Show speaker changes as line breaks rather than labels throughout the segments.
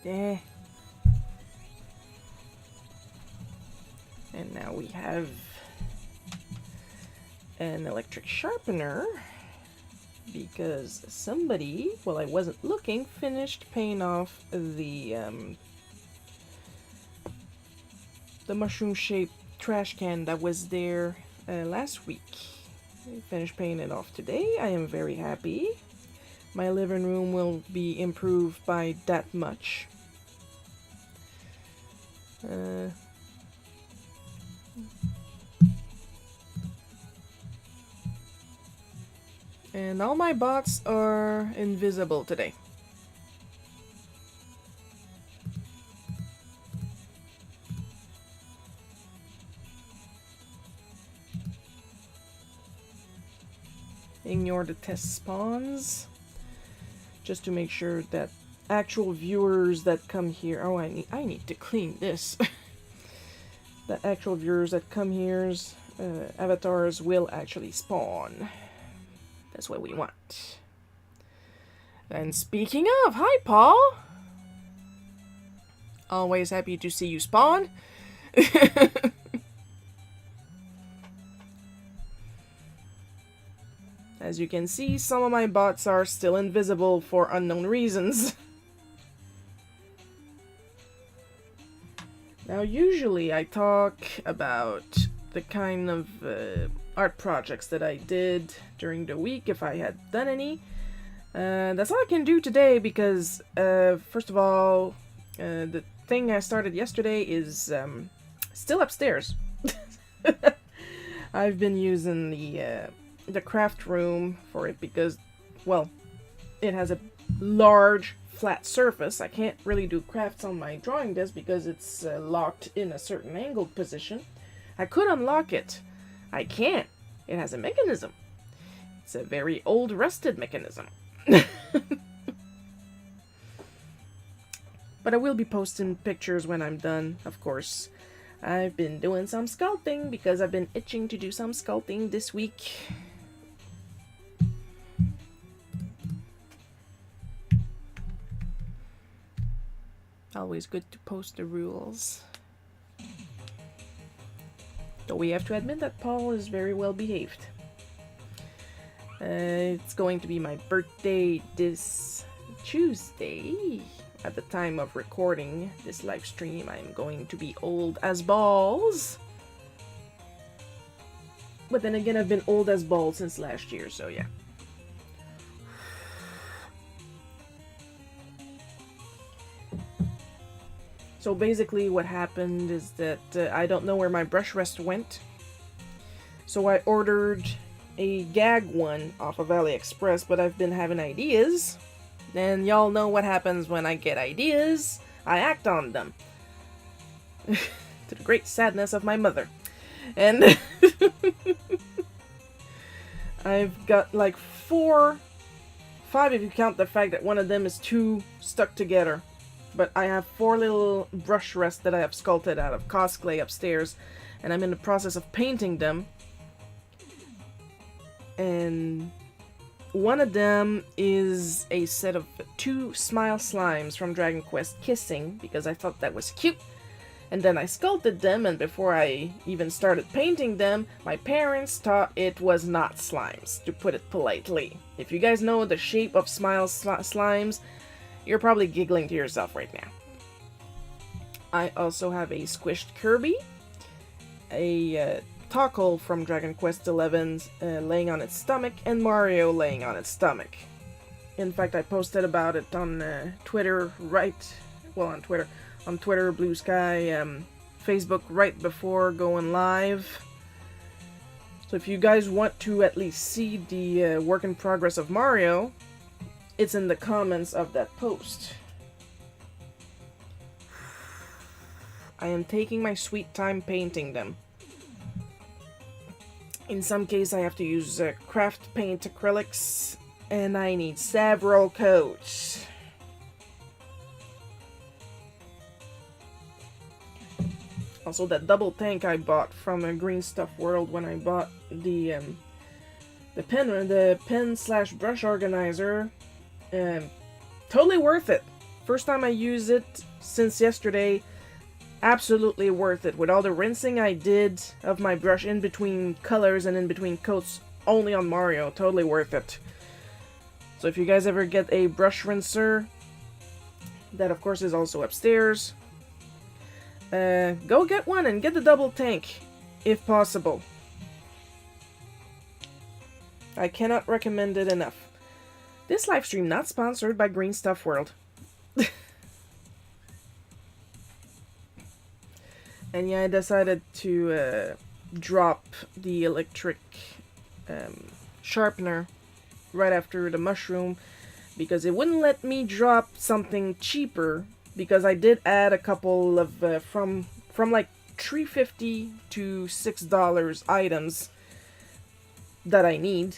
Eh. And now we have an electric sharpener because somebody, while I wasn't looking, finished paying off the mushroom-shaped trash can that was there last week. I finished paying it off today. I am very happy. My living room will be improved by that much. And all my bots are invisible today. Ignore the test spawns. Just to make sure that actual viewers that come here... Oh, I need to clean this. The actual viewers that come here's avatars will actually spawn. That's what we want. And speaking of, hi Paul! Always happy to see you spawn. As you can see, some of my bots are still invisible for unknown reasons. Now, usually I talk about the kind of art projects that I did during the week, if I had done any. That's all I can do today because, first of all, the thing I started yesterday is still upstairs. I've been using the craft room for it because, well, it has a large flat surface. I can't really do crafts on my drawing desk because it's locked in a certain angled position. I could unlock it. I can't. It has a mechanism. It's a very old rusted mechanism. But I will be posting pictures when I'm done, of course. I've been doing some sculpting because I've been itching to do some sculpting this week. Always good to post the rules. Though we have to admit that Paul is very well behaved. It's going to be my birthday this Tuesday. At the time of recording this live stream, I'm going to be old as balls. But then again, I've been old as balls since last year, so yeah. So basically what happened is that I don't know where my brush rest went. So I ordered a gag one off of AliExpress, but I've been having ideas. And y'all know what happens when I get ideas. I act on them. To the great sadness of my mother. And I've got like 5 if you count the fact that one of them is 2 stuck together. But I have 4 little brush rests that I have sculpted out of cosplay upstairs, and I'm in the process of painting them. And one of them is a set of 2 smile slimes from Dragon Quest kissing, because I thought that was cute. And then I sculpted them, and before I even started painting them, my parents thought it was not slimes, to put it politely. If you guys know the shape of smile slimes, you're probably giggling to yourself right now. I also have a squished Kirby, a Tockle from Dragon Quest XI laying on its stomach, and Mario laying on its stomach. In fact, I posted about it on Twitter on Twitter, Blue Sky, Facebook right before going live. So if you guys want to at least see the work in progress of Mario, it's in the comments of that post. I am taking my sweet time painting them. In some cases I have to use craft paint acrylics, and I need several coats. Also, that double tank I bought from a Green Stuff World when I bought the pen/brush organizer. Totally worth it. First time I use it since yesterday. Absolutely worth it. With all the rinsing I did of my brush in between colors and in between coats only on Mario, totally worth it. So if you guys ever get a brush rinser, that of course is also upstairs, go get one and get the double tank, if possible. I cannot recommend it enough. This live stream not sponsored by Green Stuff World. And yeah, I decided to drop the electric sharpener right after the mushroom because it wouldn't let me drop something cheaper, because I did add a couple of from like $3.50 to $6 items that I need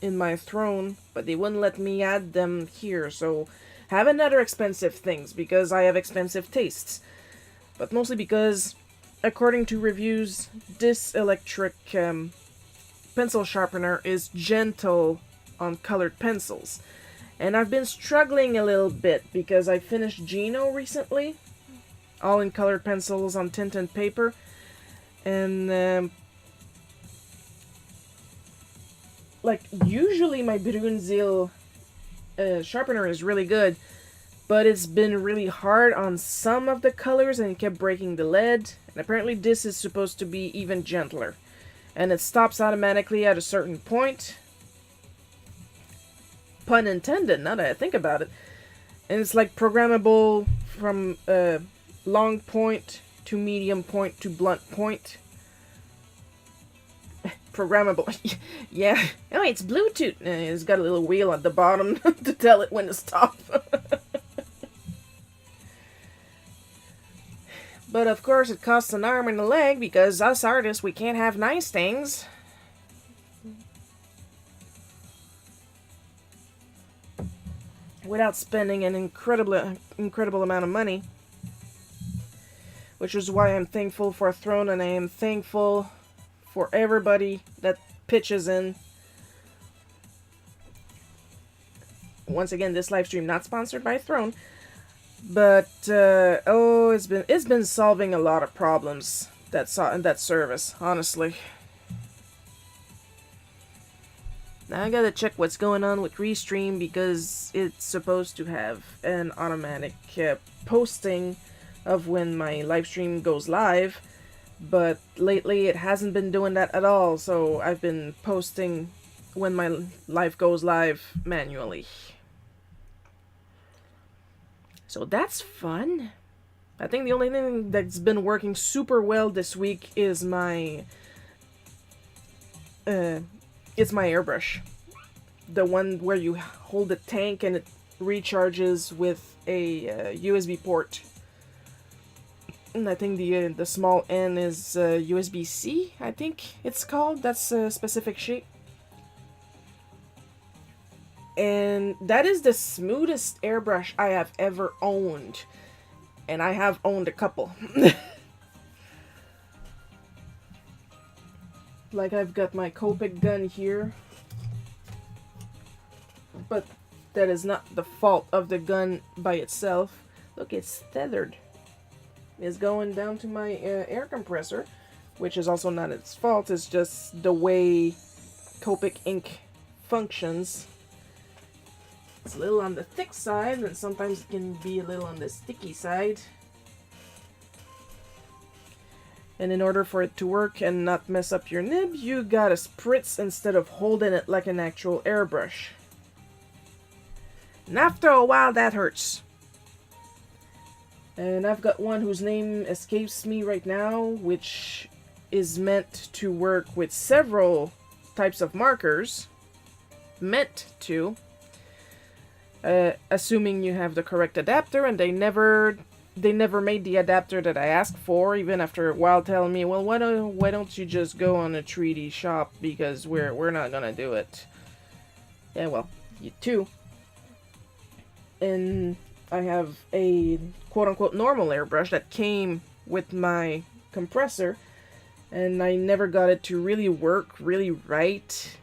in my throne, but they wouldn't let me add them here, so have another expensive things because I have expensive tastes. But mostly because, according to reviews, this electric pencil sharpener is gentle on colored pencils. And I've been struggling a little bit because I finished Geno recently, all in colored pencils on tinted paper. And, like, usually my Brunzil sharpener is really good, but it's been really hard on some of the colors and it kept breaking the lead. And apparently this is supposed to be even gentler. And it stops automatically at a certain point. Pun intended, now that I think about it. And it's like programmable from long point to medium point to blunt point. Programmable. Yeah. Oh, it's Bluetooth. It's got a little wheel at the bottom to tell it when to stop. But of course it costs an arm and a leg because us artists, we can't have nice things. Without spending an incredible amount of money. Which is why I'm thankful for Throne, and I am thankful for everybody that pitches in. Once again, this live stream not sponsored by Throne. But oh, it's been solving a lot of problems that service, honestly. Now I gotta check what's going on with Restream because it's supposed to have an automatic posting of when my live stream goes live, but lately it hasn't been doing that at all, so I've been posting when my live goes live manually. So that's fun. I think the only thing that's been working super well this week is my it's my airbrush. The one where you hold the tank and it recharges with a USB port. And I think the small N is USB-C, I think it's called. That's a specific shape. And that is the smoothest airbrush I have ever owned. And I have owned a couple. Like I've got my Copic gun here. But that is not the fault of the gun by itself. Look, it's tethered. It's going down to my air compressor. Which is also not its fault. It's just the way Copic ink functions. It's a little on the thick side, and sometimes it can be a little on the sticky side. And in order for it to work and not mess up your nib, you gotta spritz instead of holding it like an actual airbrush. And after a while, that hurts. And I've got one whose name escapes me right now, which is meant to work with several types of markers. Meant to. Assuming you have the correct adapter, and they never made the adapter that I asked for, even after a while telling me, well, why don't you just go on a 3D shop, because we're not gonna do it. Yeah, well, you too. And I have a quote-unquote normal airbrush that came with my compressor, and I never got it to really work really right.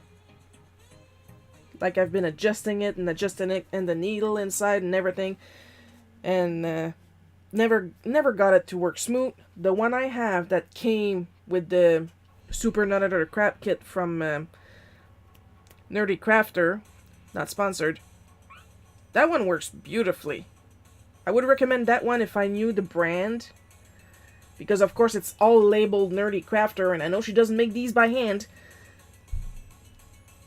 Like I've been adjusting it and adjusting it and the needle inside and everything. And never got it to work smooth. The one I have that came with the Super Nut or Crap Kit from Nerdy Crafter, not sponsored, that one works beautifully. I would recommend that one if I knew the brand, because of course it's all labeled Nerdy Crafter, and I know she doesn't make these by hand,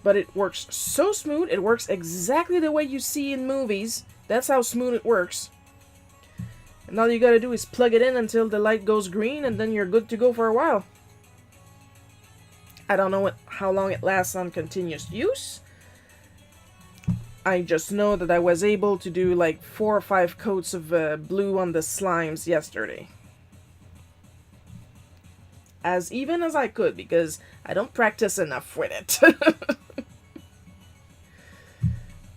but it works so smooth. It works exactly the way you see in movies. That's how smooth it works. And all you gotta do is plug it in until the light goes green, and then you're good to go for a while. I don't know how long it lasts on continuous use. I just know that I was able to do like 4 or 5 coats of blue on the slimes yesterday. As even as I could, because I don't practice enough with it.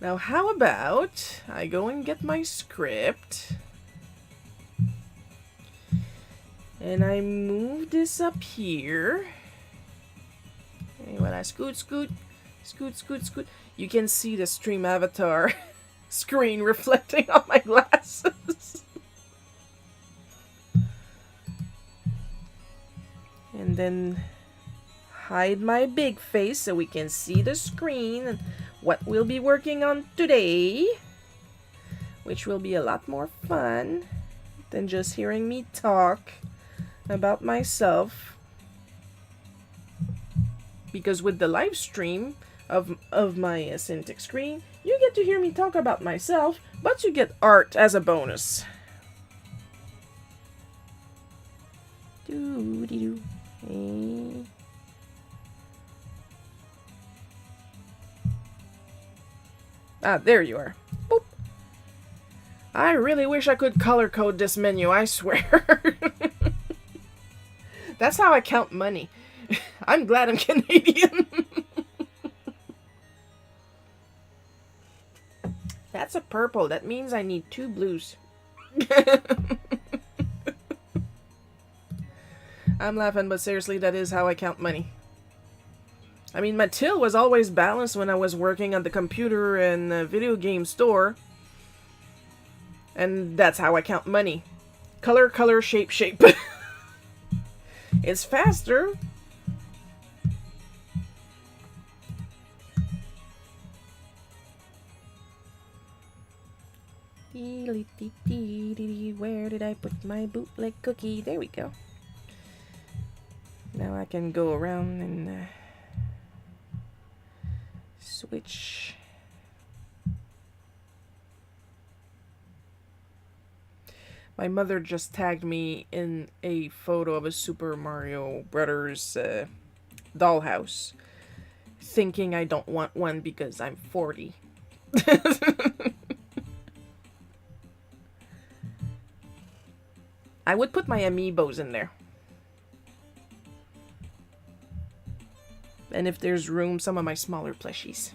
Now how about I go and get my script. And I move this up here. And when I scoot, you can see the stream avatar screen reflecting on my glasses. And then hide my big face so we can see the screen and what we'll be working on today. Which will be a lot more fun than just hearing me talk about myself, because with the live stream of my Cintiq screen, you get to hear me talk about myself, but you get art as a bonus. Doo-dee-doo. Hey. Ah, there you are. Boop. I really wish I could color code this menu, I swear. That's how I count money. I'm glad I'm Canadian. That's a purple. That means I need 2 blues. I'm laughing, but seriously, that is how I count money. I mean, my till was always balanced when I was working on the computer and the video game store. And that's how I count money. Color, color, shape, shape. It's faster. Where did I put my bootleg cookie? There we go. Now I can go around and switch. My mother just tagged me in a photo of a Super Mario Brothers dollhouse, thinking I don't want one because I'm 40. I would put my amiibos in there. And if there's room, some of my smaller plushies.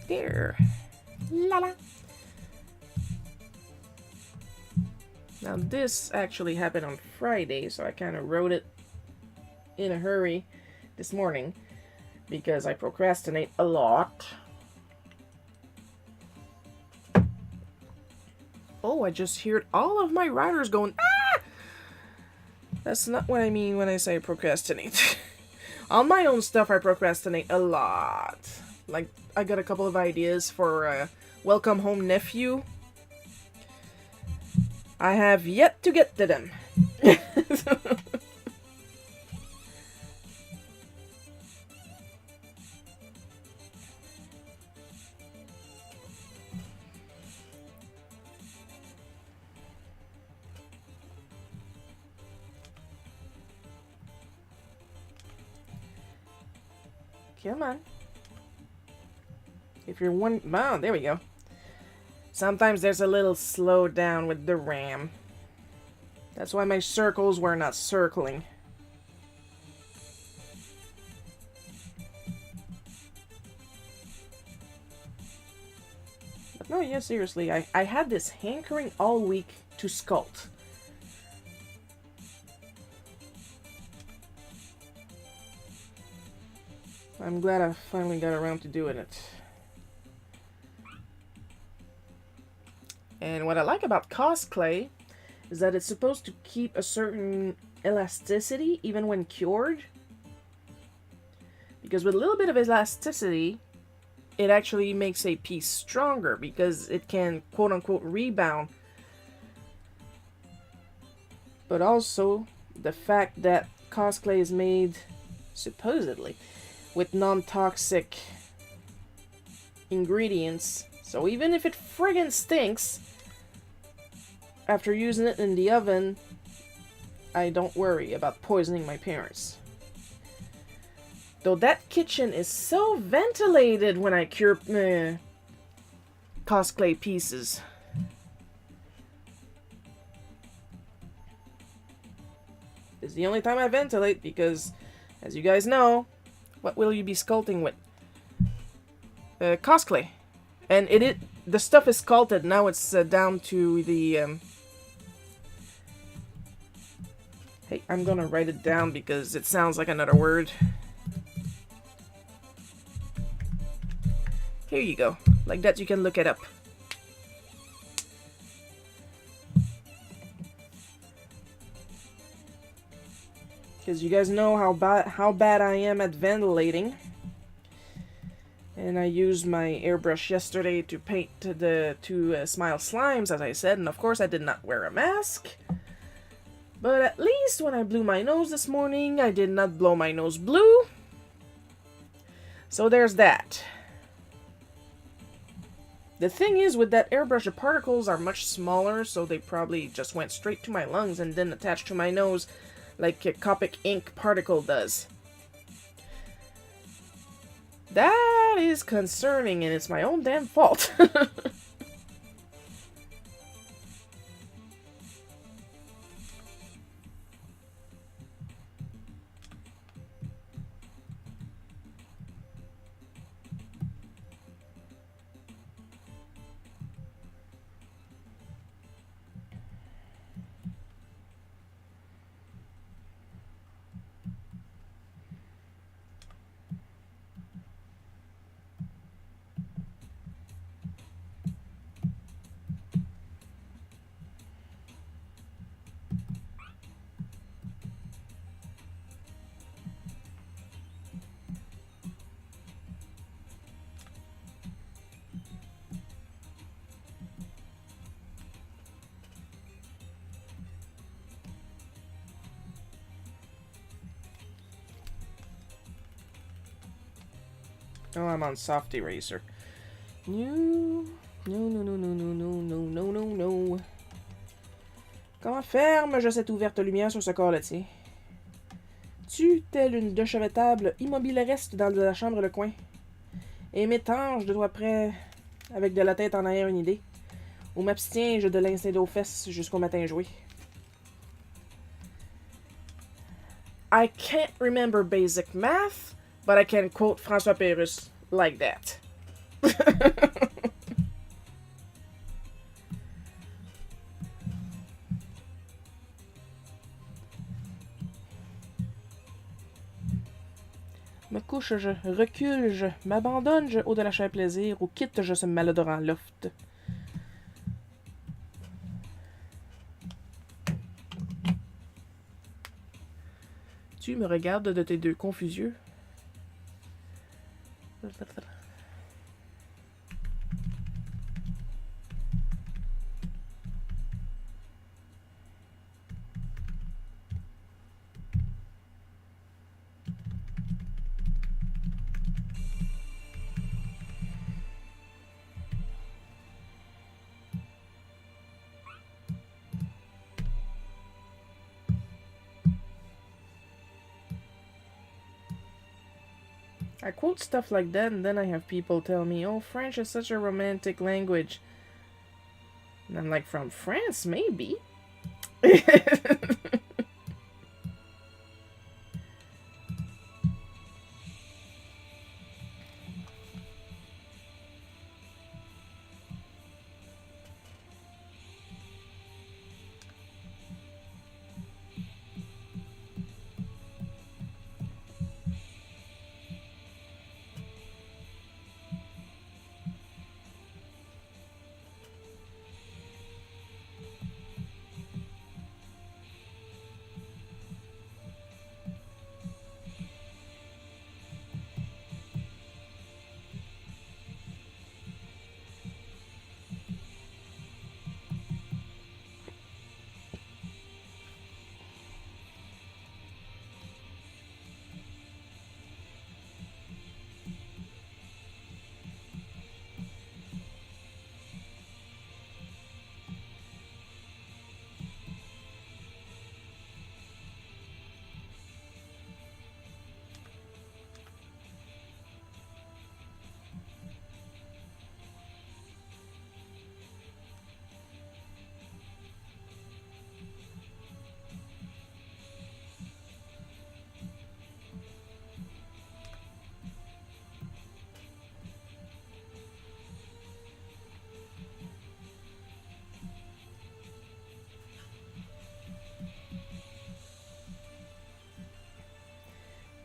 There. La la. Now this actually happened on Friday, so I kind of wrote it in a hurry this morning because I procrastinate a lot. Oh, I just heard all of my riders going, ah! That's not what I mean when I say procrastinate. On my own stuff, I procrastinate a lot. Like, I got a couple of ideas for Welcome Home Nephew. I have yet to get to them. Come on. If you're one... Oh, there we go. Sometimes there's a little slowdown with the RAM. That's why my circles were not circling. No, yeah, seriously. I had this hankering all week to sculpt. I'm glad I finally got around to doing it. And what I like about cosplay is that it's supposed to keep a certain elasticity even when cured. Because with a little bit of elasticity, it actually makes a piece stronger because it can quote-unquote rebound. But also, the fact that cosplay is made, supposedly, with non-toxic ingredients. So even if it friggin' stinks, after using it in the oven, I don't worry about poisoning my parents. Though that kitchen is so ventilated when I cure cosplay pieces. It's the only time I ventilate because, as you guys know, what will you be sculpting with? Cosplay. And the stuff is sculpted. Now it's down to the... Hey, I'm gonna write it down because it sounds like another word. Here you go. Like that you can look it up. Because you guys know how bad I am at ventilating. And I used my airbrush yesterday to paint the two smile slimes, as I said. And of course I did not wear a mask. But at least when I blew my nose this morning, I did not blow my nose blue. So there's that. The thing is, with that airbrush, the particles are much smaller, so they probably just went straight to my lungs and didn't attach to my nose like a Copic ink particle does. That is concerning, and it's my own damn fault. Oh, I'm on soft eraser. No. Comment ferme-je cette ouverte lumière sur ce corps laitier? Tu, telle une de chevetable, immobile reste dans la chambre le coin. Et m'étanche de toi près, avec de la tête en arrière une idée. Ou m'abstiens-je de l'instinct aux fesses jusqu'au matin joué? I can't remember basic math, but I can quote François Pérusse like that. Me couche-je, recule-je, m'abandonne-je au de la chair plaisir, ou quitte-je ce malodorant loft? Tu me regardes de tes deux confus yeux. I quote stuff like that, and then I have people tell me, oh, French is such a romantic language. And I'm like, from France, maybe.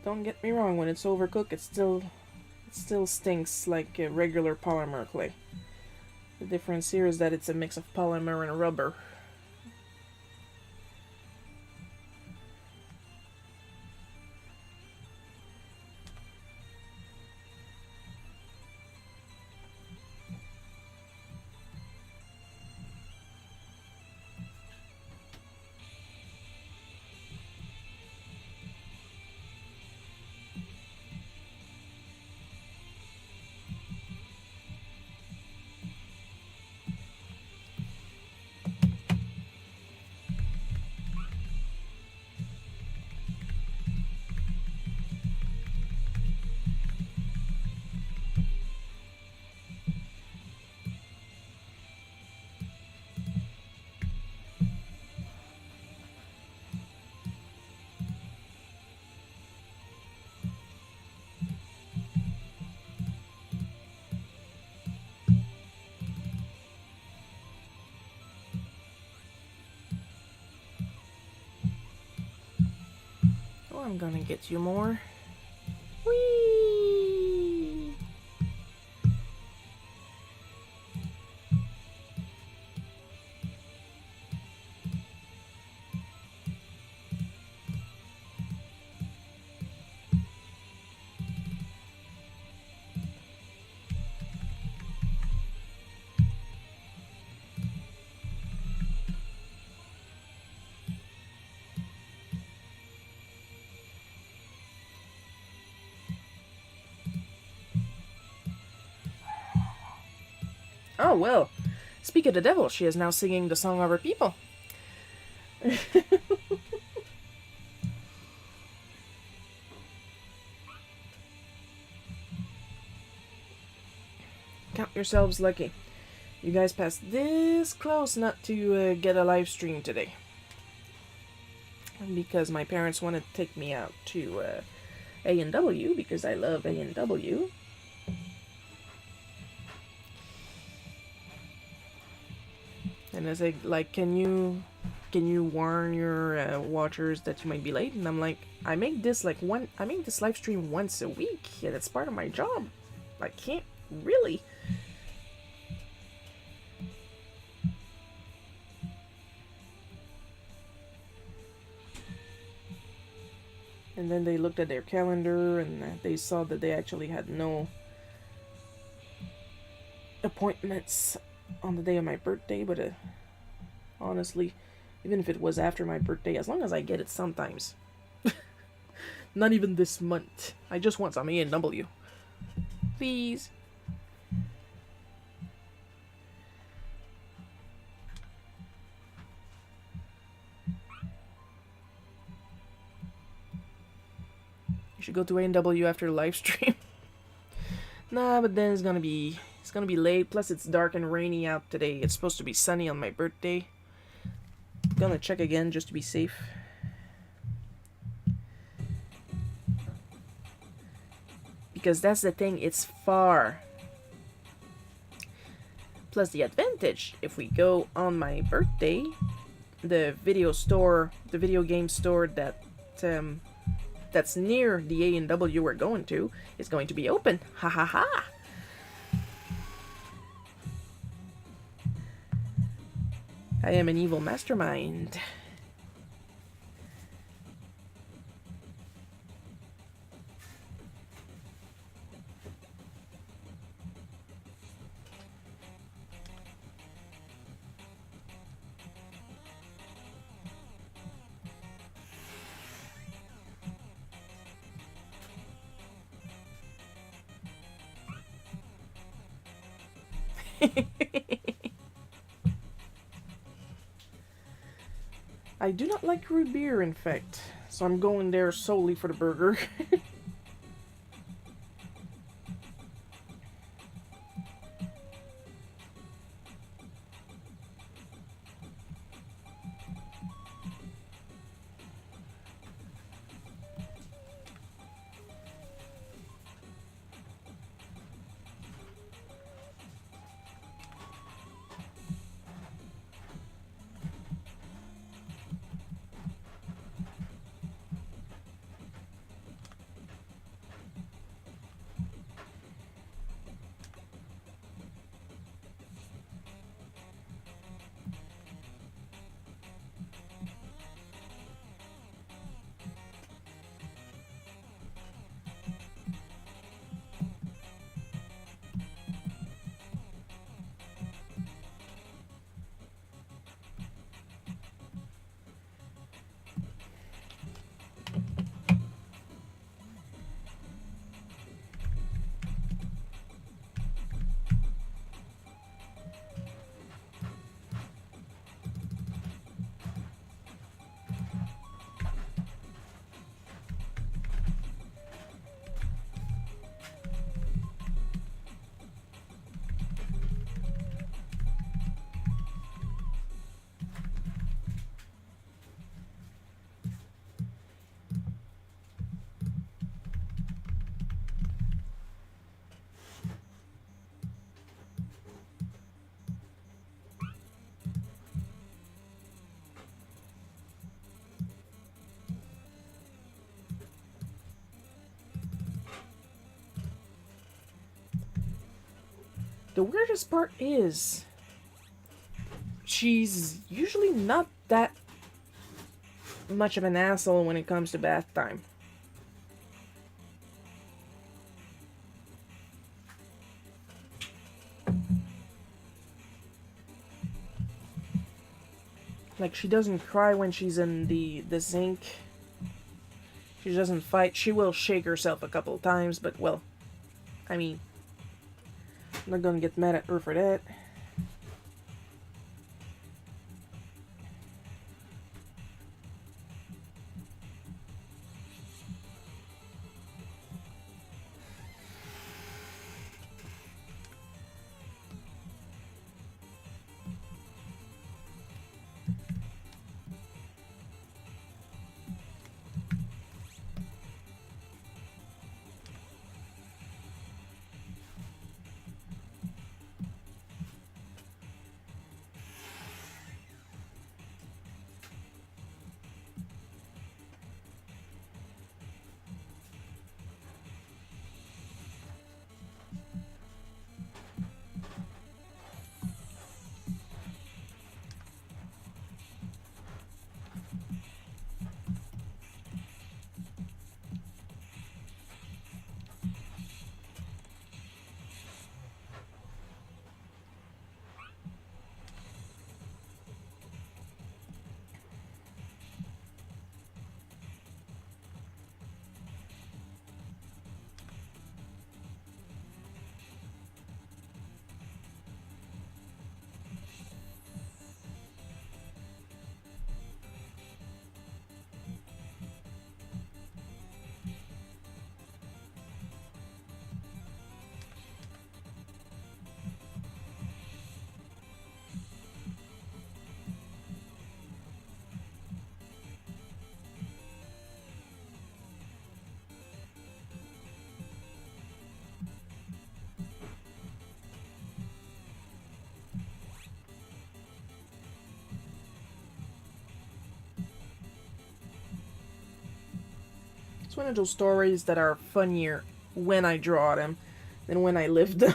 don't get me wrong, when it's overcooked, it still stinks like a regular polymer clay. The difference here is that it's a mix of polymer and rubber. Oh, I'm gonna get you more. Whee! Oh, well. Speak of the devil, she is now singing the song of her people. Count yourselves lucky. You guys passed this close not to get a live stream today. Because my parents wanted to take me out to A&W, because I love A&W. And I say, like, can you warn your watchers that you might be late? And I'm like, I make this live stream once a week, and it's part of my job. I can't really. And then they looked at their calendar, and they saw that they actually had no appointments on the day of my birthday. But honestly, even if it was after my birthday, as long as I get it sometimes. Not even this month. I just want some A&W. Please. You should go to A&W after the live stream. Nah, but then it's gonna be late. Plus, it's dark and rainy out today. It's supposed to be sunny on my birthday. Gonna check again just to be safe. Because that's the thing, it's far. Plus the advantage, if we go on my birthday, the video game store that's near the A&W we're going to is going to be open. Ha ha ha! I am an evil mastermind. I do not like root beer, in fact, so I'm going there solely for the burger. The weirdest part is she's usually not that much of an asshole when it comes to bath time. Like, she doesn't cry when she's in the sink. She doesn't fight. She will shake herself a couple times, but, well, I mean, I'm not gonna get mad at her for that. It's one of those stories that are funnier when I draw them than when I live them.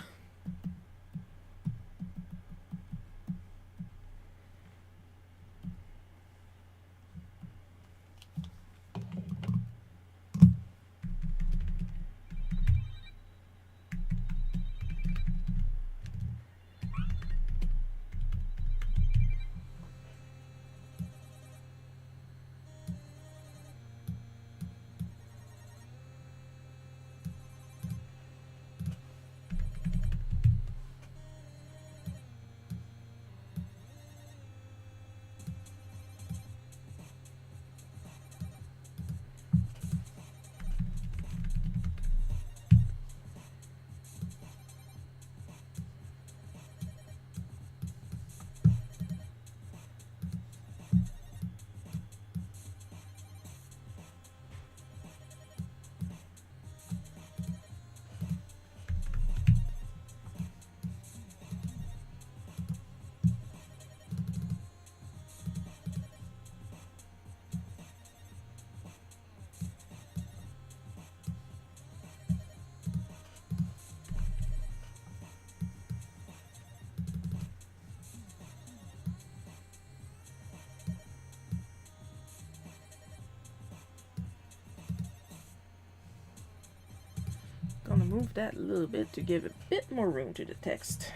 Gonna move that a little bit to give a bit more room to the text.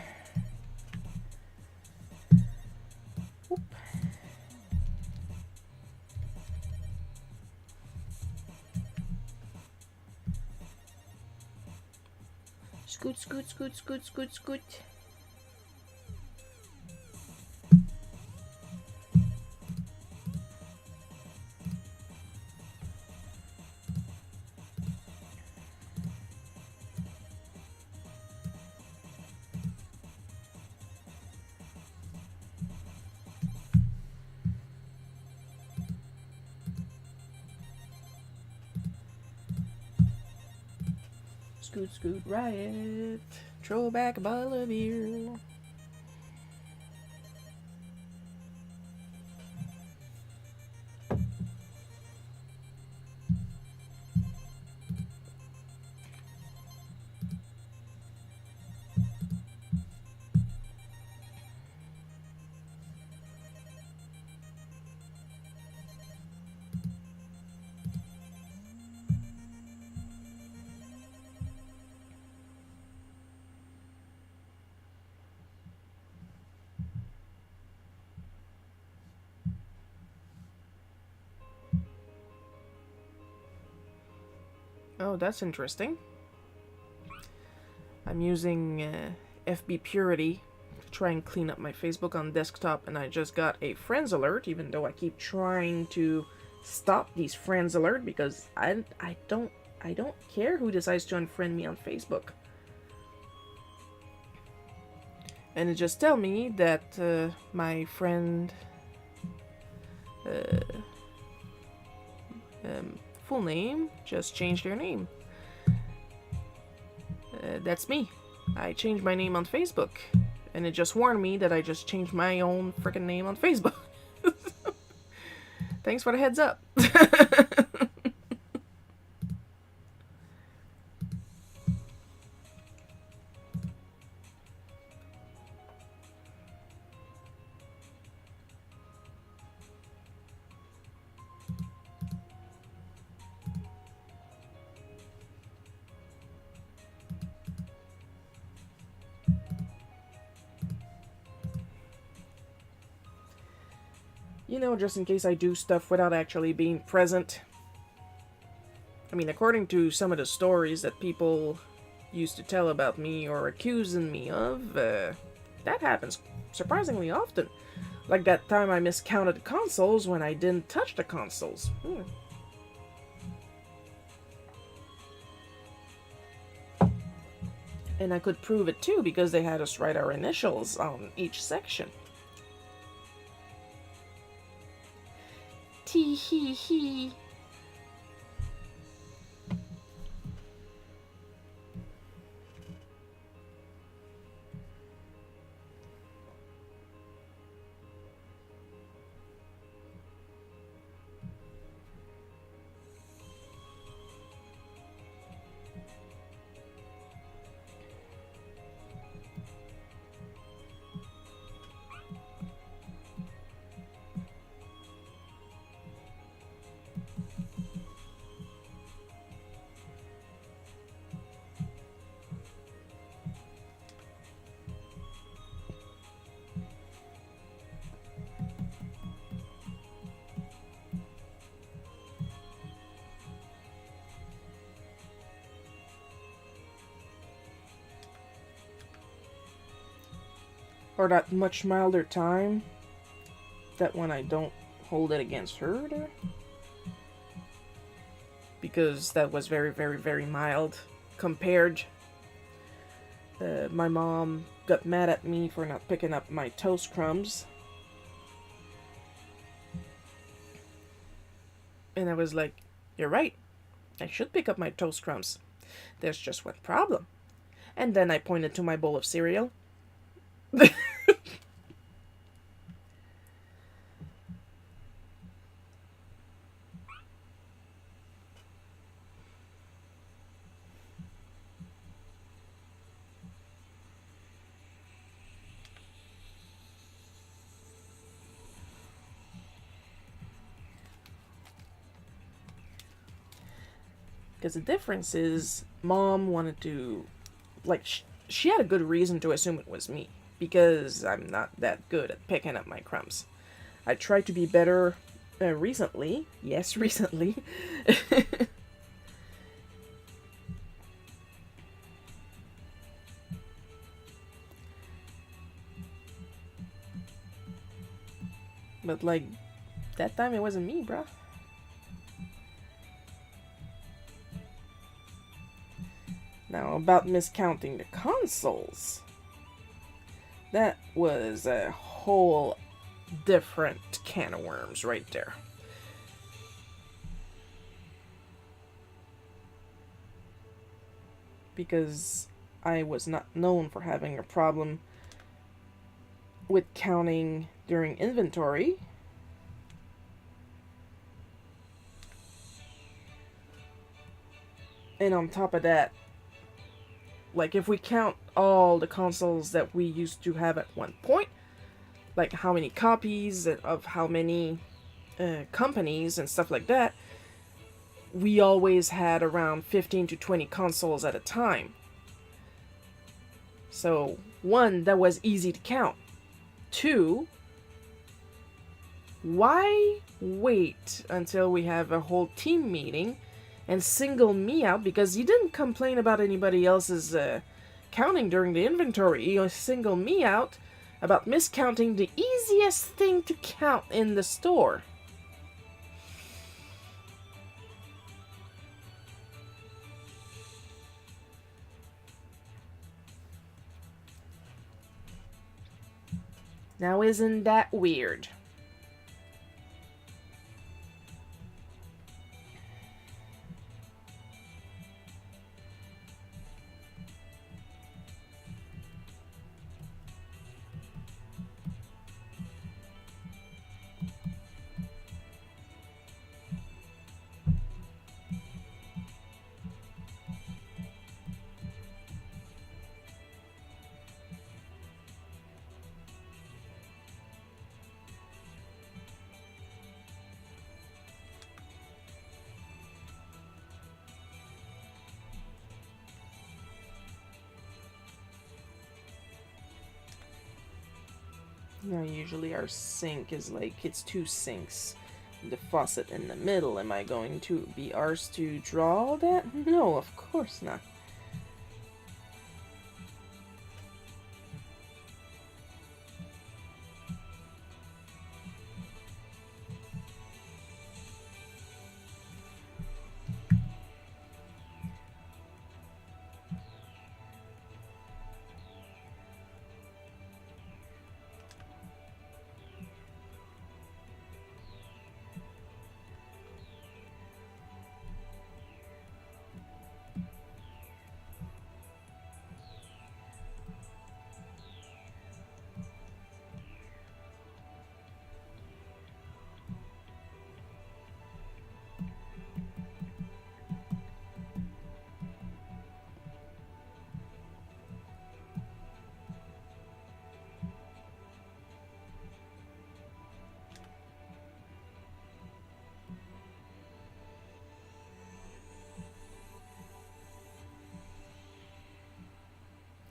Whoop. Scoot, scoot, scoot, scoot, scoot, scoot. Scoot, scoot, riot. Throw back a bottle of beer. Oh, that's interesting. I'm using FB Purity to try and clean up my Facebook on desktop, and I just got a friends alert, even though I keep trying to stop these friends alert because I don't care who decides to unfriend me on Facebook. And it just tell me that my friend full name just changed their name. That's me. I changed my name on Facebook, and it just warned me that I just changed my own freaking name on Facebook. Thanks for the heads up. You know, just in case I do stuff without actually being present. I mean, according to some of the stories that people used to tell about me or accusing me of, that happens surprisingly often. Like that time I miscounted the consoles when I didn't touch the consoles. And I could prove it too because they had us write our initials on each section. Tee hee hee. Or that much milder time. That one I don't hold it against her there. Because that was very, very, very mild compared. My mom got mad at me for not picking up my toast crumbs. And I was like, you're right. I should pick up my toast crumbs. There's just one problem. And then I pointed to my bowl of cereal. Because the difference is, Mom wanted to, like, she had a good reason to assume it was me. Because I'm not that good at picking up my crumbs. I tried to be better recently. Yes, recently. But, like, that time it wasn't me, bruh. Now, about miscounting the consoles. That was a whole different can of worms right there. Because I was not known for having a problem with counting during inventory. And on top of that, like, if we count all the consoles that we used to have at one point, like how many copies of how many companies and stuff like that, we always had around 15 to 20 consoles at a time. So, one, that was easy to count. Two, why wait until we have a whole team meeting and single me out because you didn't complain about anybody else's counting during the inventory. You single me out about miscounting the easiest thing to count in the store. Now, isn't that weird? You know, usually our sink is like, it's two sinks. The faucet in the middle. Am I going to be arsed to draw that? No, of course not.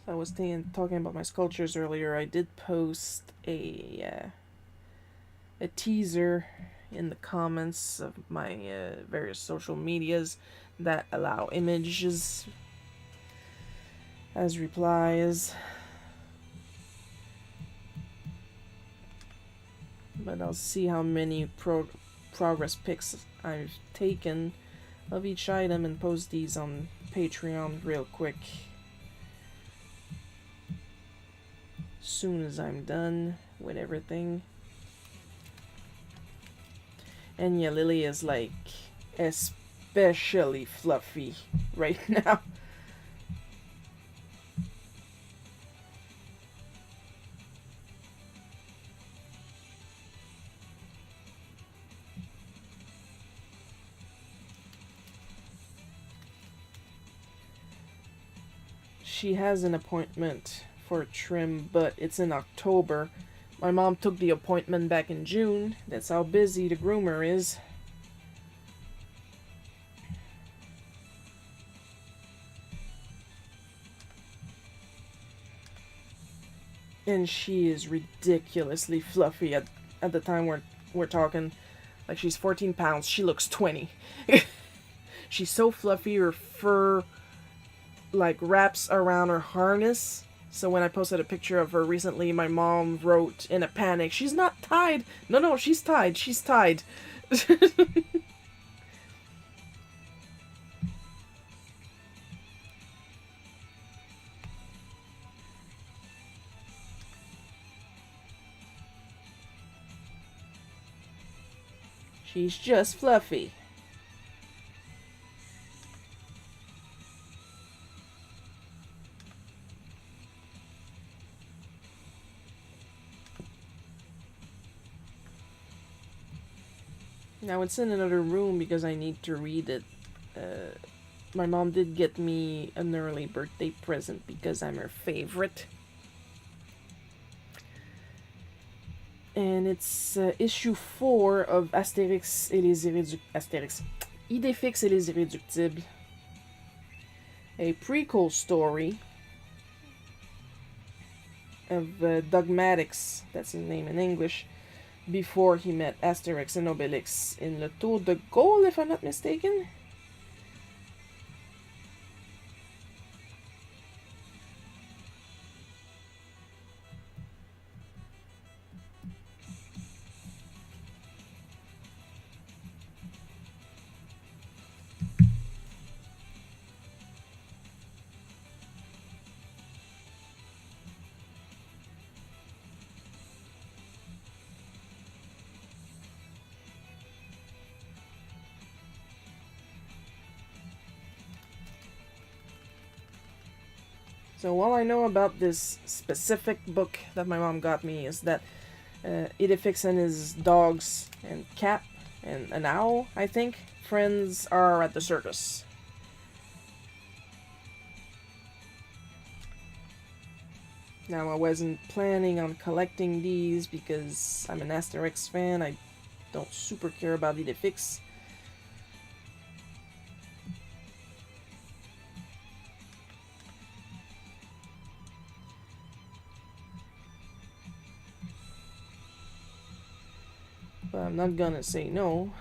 I was talking about my sculptures earlier. I did post a teaser in the comments of my various social medias that allow images as replies. But I'll see how many progress pics I've taken of each item and post these on Patreon real quick. Soon as I'm done with everything. And yeah, Lily is like especially fluffy right now. She has an appointment for trim, but it's in October. My mom took the appointment back in June. That's how busy the groomer is. And she is ridiculously fluffy at the time we're talking. Like, she's 14 pounds. She looks 20. She's so fluffy, her fur like wraps around her harness. So when I posted a picture of her recently, my mom wrote in a panic, "She's not tied." No, she's tied. She's tied. She's just fluffy. Now it's in another room because I need to read it. My mom did get me an early birthday present because I'm her favorite. And it's issue 4 of Astérix et les Astérix. Idéfix et les Irréductibles. A prequel story of Dogmatix, that's his name in English, before he met Asterix and Obelix in Le Tour de Gaulle, if I'm not mistaken. So all I know about this specific book that my mom got me is that Idefix and his dogs and cat and an owl, I think, friends are at the circus. Now, I wasn't planning on collecting these because I'm an Asterix fan. I don't super care about Idefix. But I'm not gonna say no.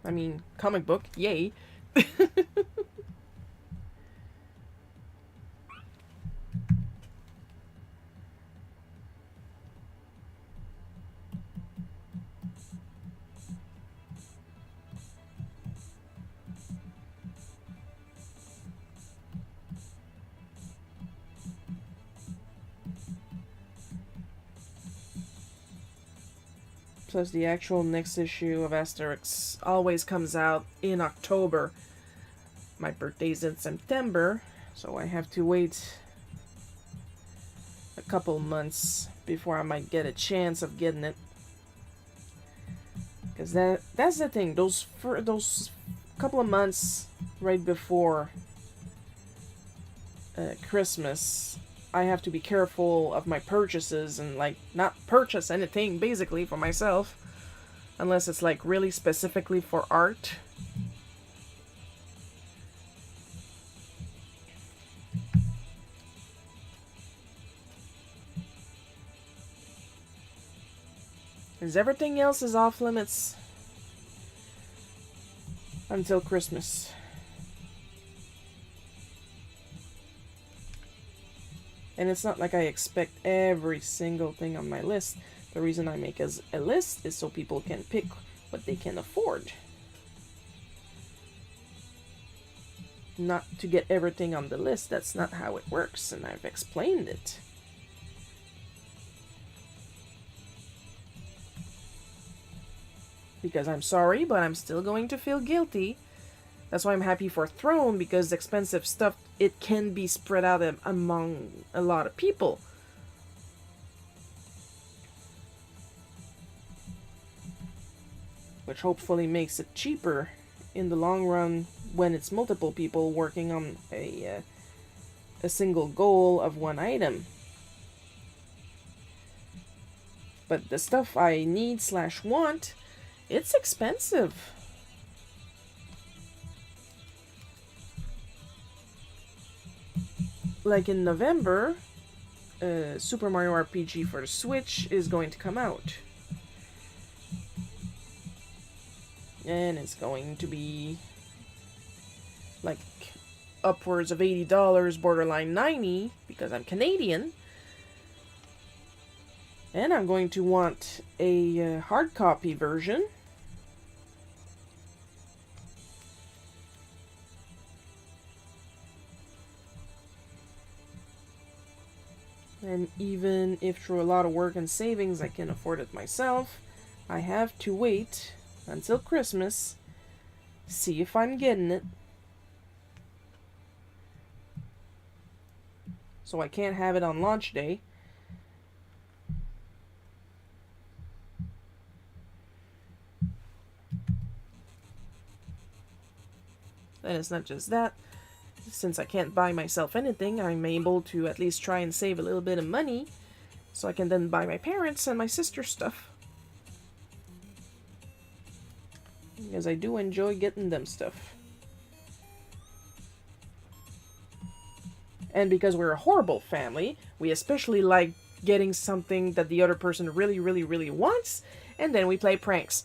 I mean, comic book, yay. Plus, the actual next issue of Asterix always comes out in October. My birthday's in September, so I have to wait a couple months before I might get a chance of getting it. Because that's the thing, those couple of months right before Christmas, I have to be careful of my purchases and like not purchase anything basically for myself unless it's like really specifically for art. Because everything else is off limits until Christmas. And it's not like I expect every single thing on my list. The reason I make a list is so people can pick what they can afford. Not to get everything on the list. That's not how it works, and I've explained it. Because I'm sorry, but I'm still going to feel guilty. That's why I'm happy for Throne, because expensive stuff, it can be spread out among a lot of people. Which hopefully makes it cheaper in the long run when it's multiple people working on a single goal of one item. But the stuff I need/want, it's expensive. Like in November, Super Mario RPG for the Switch is going to come out. And it's going to be like upwards of $80, borderline $90, because I'm Canadian. And I'm going to want a hard copy version. And even if through a lot of work and savings I can afford it myself, I have to wait until Christmas, see if I'm getting it. So I can't have it on launch day. And it's not just that. Since I can't buy myself anything, I'm able to at least try and save a little bit of money so I can then buy my parents and my sister stuff. Because I do enjoy getting them stuff. And because we're a horrible family, we especially like getting something that the other person really, really, really wants, and then we play pranks.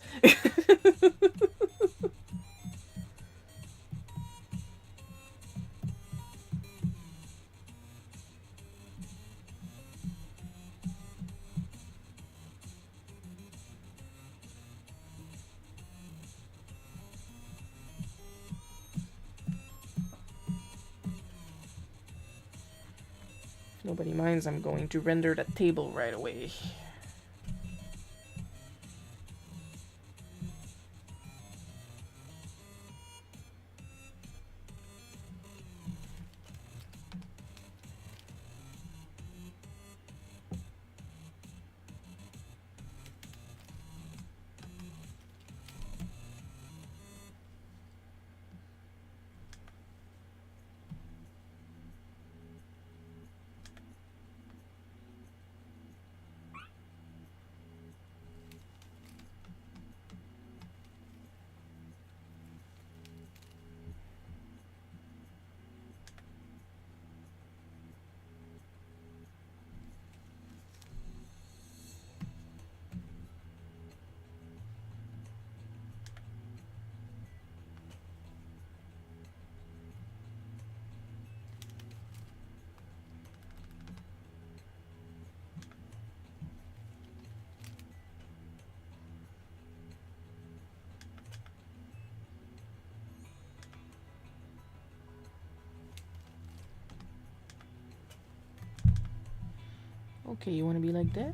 Nobody minds, I'm going to render that table right away. Okay, you want to be like that?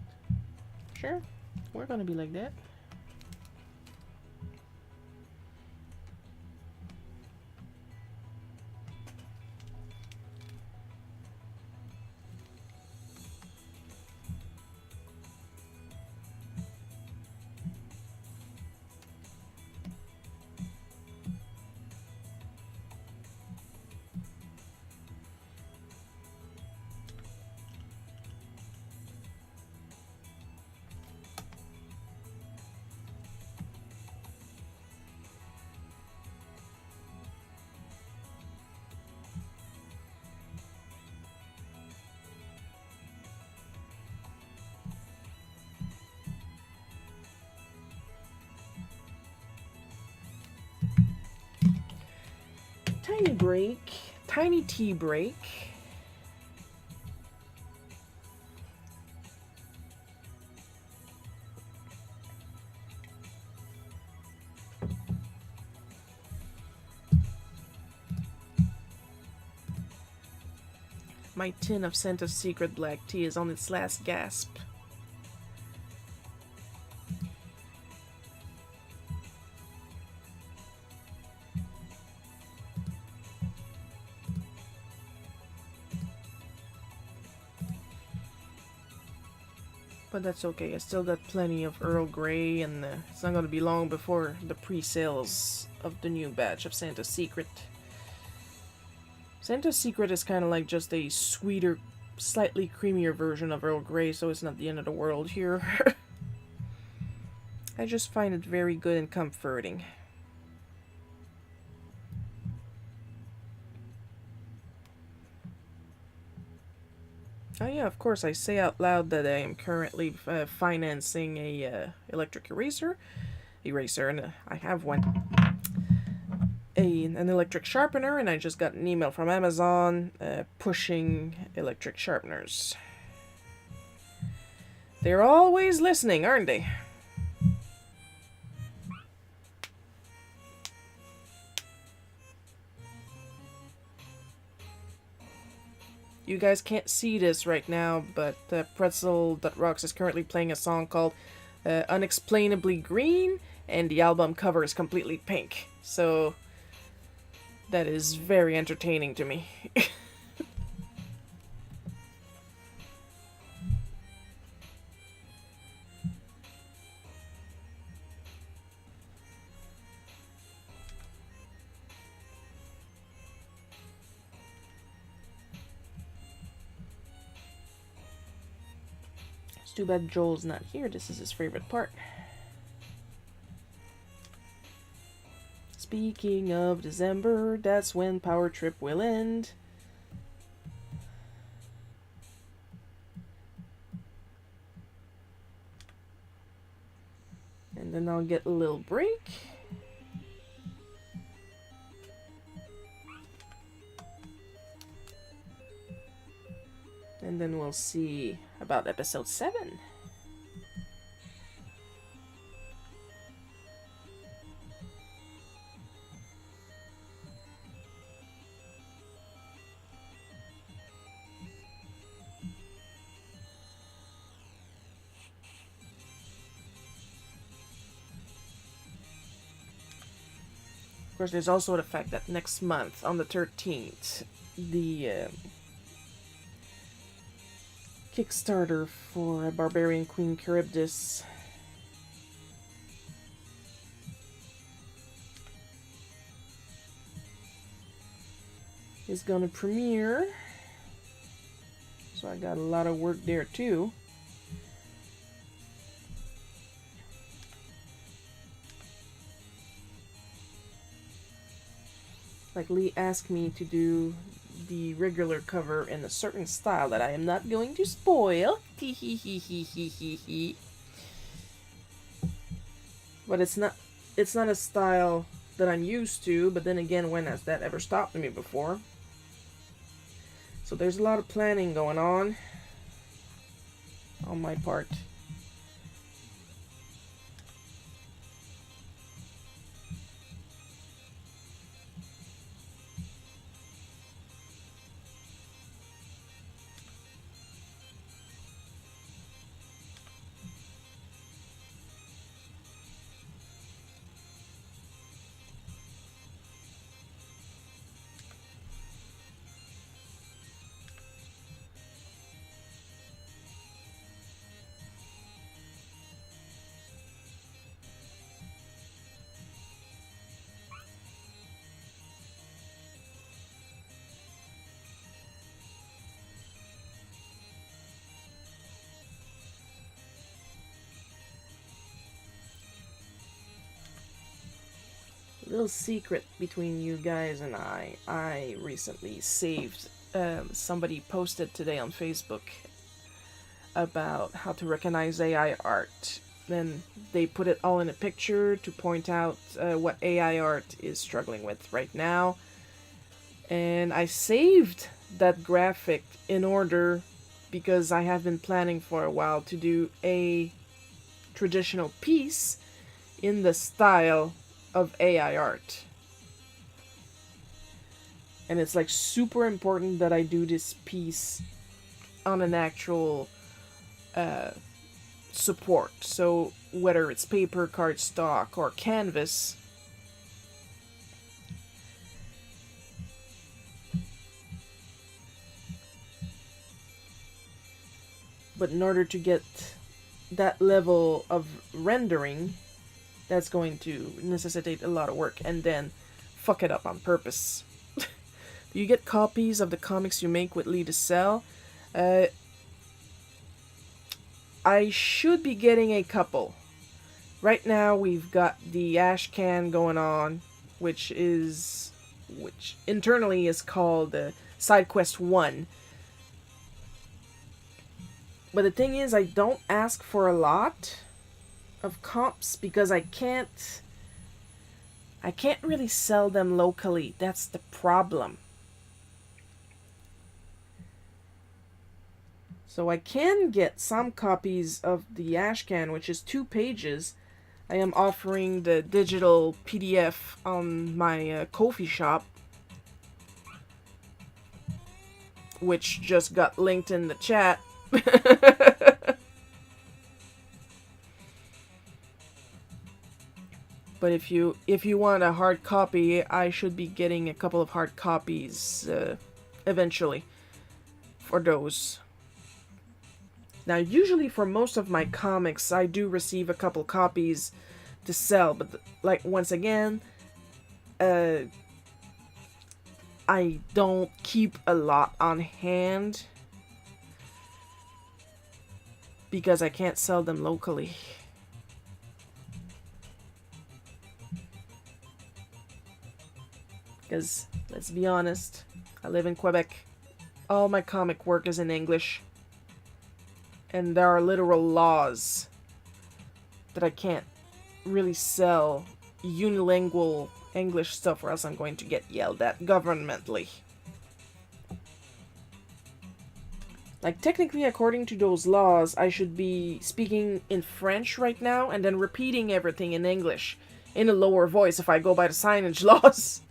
Sure, we're gonna be like that. Tiny break, tiny tea break. My tin of Santa's Secret black tea is on its last gasp. But that's okay, I still got plenty of Earl Grey, and it's not gonna be long before the pre-sales of the new batch of Santa's Secret. Santa's Secret is kind of like just a sweeter, slightly creamier version of Earl Grey, so it's not the end of the world here. I just find it very good and comforting. Oh yeah, of course, I say out loud that I am currently financing a electric eraser, and I have one. An electric sharpener, and I just got an email from Amazon pushing electric sharpeners. They're always listening, aren't they? You guys can't see this right now, but Pretzel.rocks is currently playing a song called Unexplainably Green, and the album cover is completely pink. So that is very entertaining to me. It's too bad Joel's not here. This is his favorite part. Speaking of December, that's when Power Trip will end. And then I'll get a little break. And then we'll see about episode 7. Of course, there's also the fact that next month, on the 13th, the Kickstarter for Barbarian Queen Charybdis is gonna premiere. So I got a lot of work there too. Like, Lee asked me to do the regular cover in a certain style that I am not going to spoil. But it's not a style that I'm used to, but then again, when has that ever stopped me before? So there's a lot of planning going on my part. little secret between you guys and I recently saved, somebody posted today on Facebook about how to recognize AI art. Then they put it all in a picture to point out what AI art is struggling with right now. And I saved that graphic in order because I have been planning for a while to do a traditional piece in the style of AI art. And it's like super important that I do this piece on an actual support. So whether it's paper, cardstock, or canvas, but in order to get that level of rendering, that's going to necessitate a lot of work and then fuck it up on purpose. Do you get copies of the comics you make with Lee to sell? I should be getting a couple. Right now we've got the Ash Can going on, which internally is called Side Quest 1. But the thing is, I don't ask for a lot of comps because I can't really sell them locally. That's the problem. So I can get some copies of the Ashcan, which is 2 pages. I am offering the digital PDF on my Ko-fi shop, which just got linked in the chat. But if you want a hard copy, I should be getting a couple of hard copies eventually for those. Now, usually for most of my comics, I do receive a couple copies to sell, but like once again, I don't keep a lot on hand because I can't sell them locally. Because, let's be honest, I live in Quebec. All my comic work is in English. And there are literal laws that I can't really sell unilingual English stuff or else I'm going to get yelled at governmentally. Like, technically, according to those laws, I should be speaking in French right now and then repeating everything in English in a lower voice if I go by the signage laws.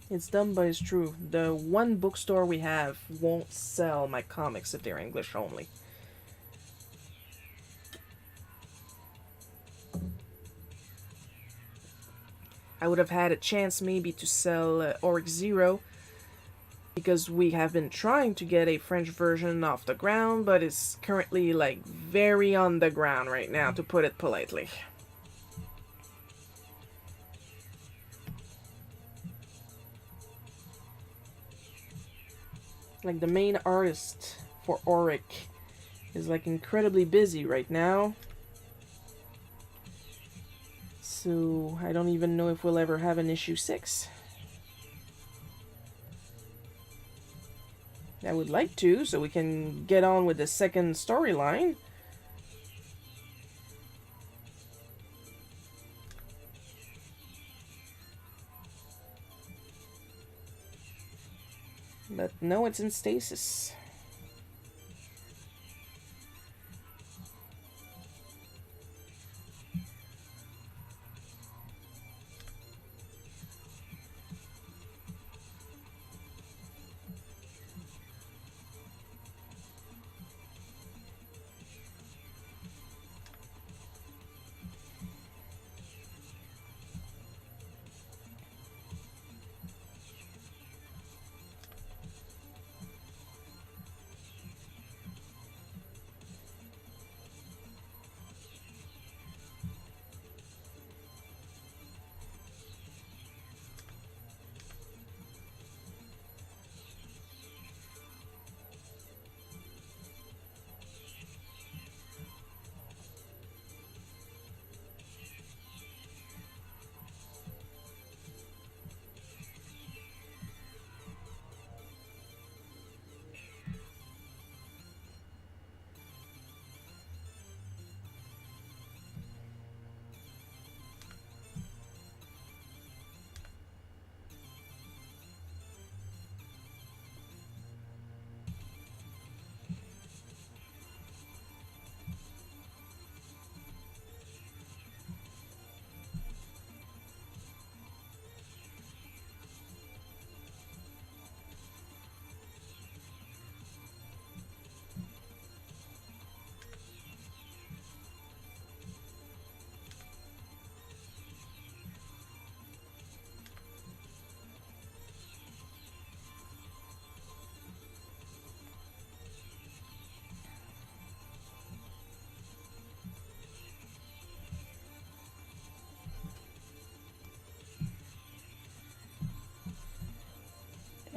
It's dumb, but it's true. The one bookstore we have won't sell my comics if they're English only. I would have had a chance maybe to sell Oryx Zero because we have been trying to get a French version off the ground, but it's currently like very on the ground right now, to put it politely. Like, the main artist for Auric is like incredibly busy right now. So I don't even know if we'll ever have an issue 6. I would like to, so we can get on with the second storyline. But no, it's in stasis.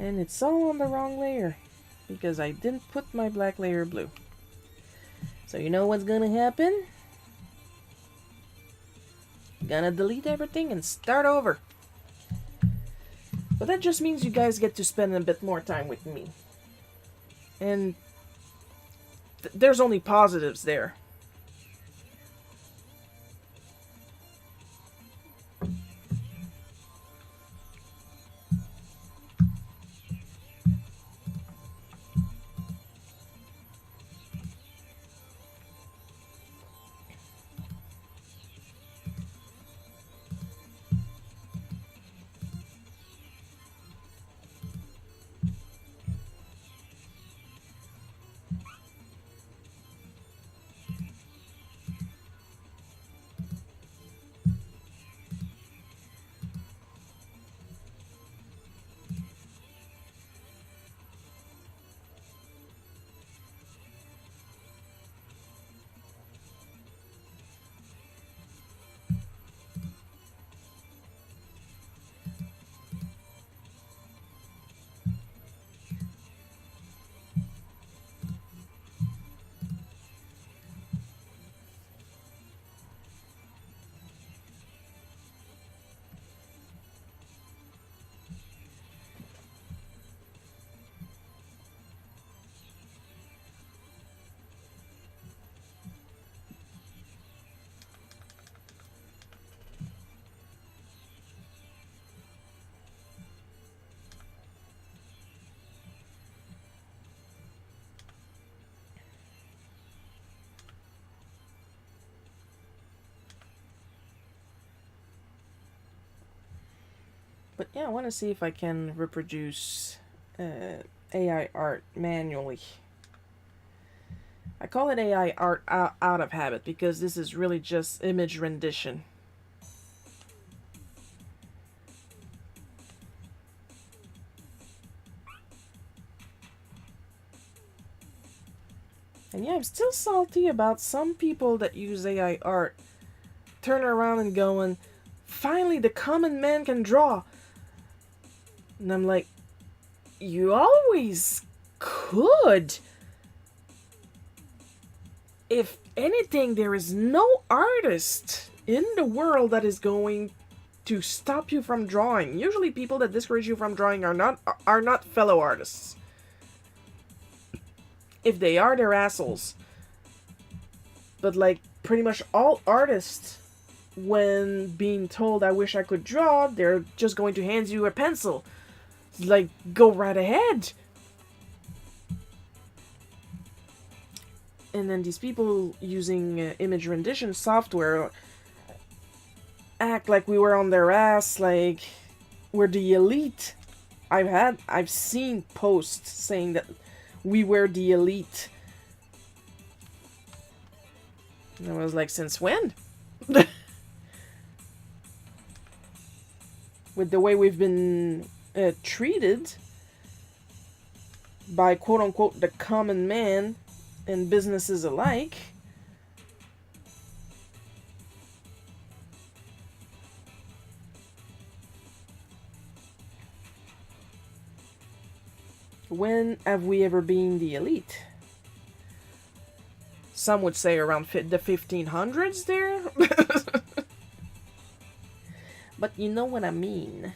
And it's all on the wrong layer because I didn't put my black layer blue. So you know what's gonna happen? Gonna delete everything and start over. But that just means you guys get to spend a bit more time with me. And there's only positives there. But yeah, I want to see if I can reproduce AI art manually. I call it AI art out of habit because this is really just image rendition. And yeah, I'm still salty about some people that use AI art turn around and going, finally the common man can draw. And I'm like, you always could. If anything, there is no artist in the world that is going to stop you from drawing. Usually people that discourage you from drawing are not fellow artists. If they are, they're assholes. But like pretty much all artists, when being told I wish I could draw, they're just going to hand you a pencil. Like, go right ahead. And then these people using image rendition software act like we were on their ass, like we're the elite. I've seen posts saying that we were the elite. And I was like, since when? With the way we've been treated by quote-unquote the common man and businesses alike. When have we ever been the elite? Some would say around the 1500s there. But you know what I mean.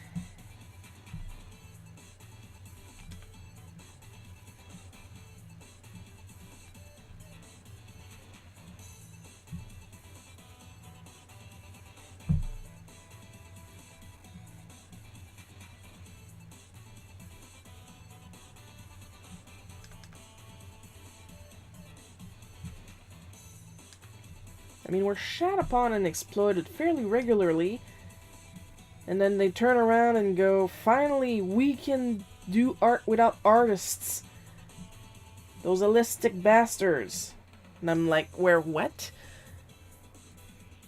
I mean, we're shat upon and exploited fairly regularly. And then they turn around and go, finally, we can do art without artists. Those holistic bastards. And I'm like, where what?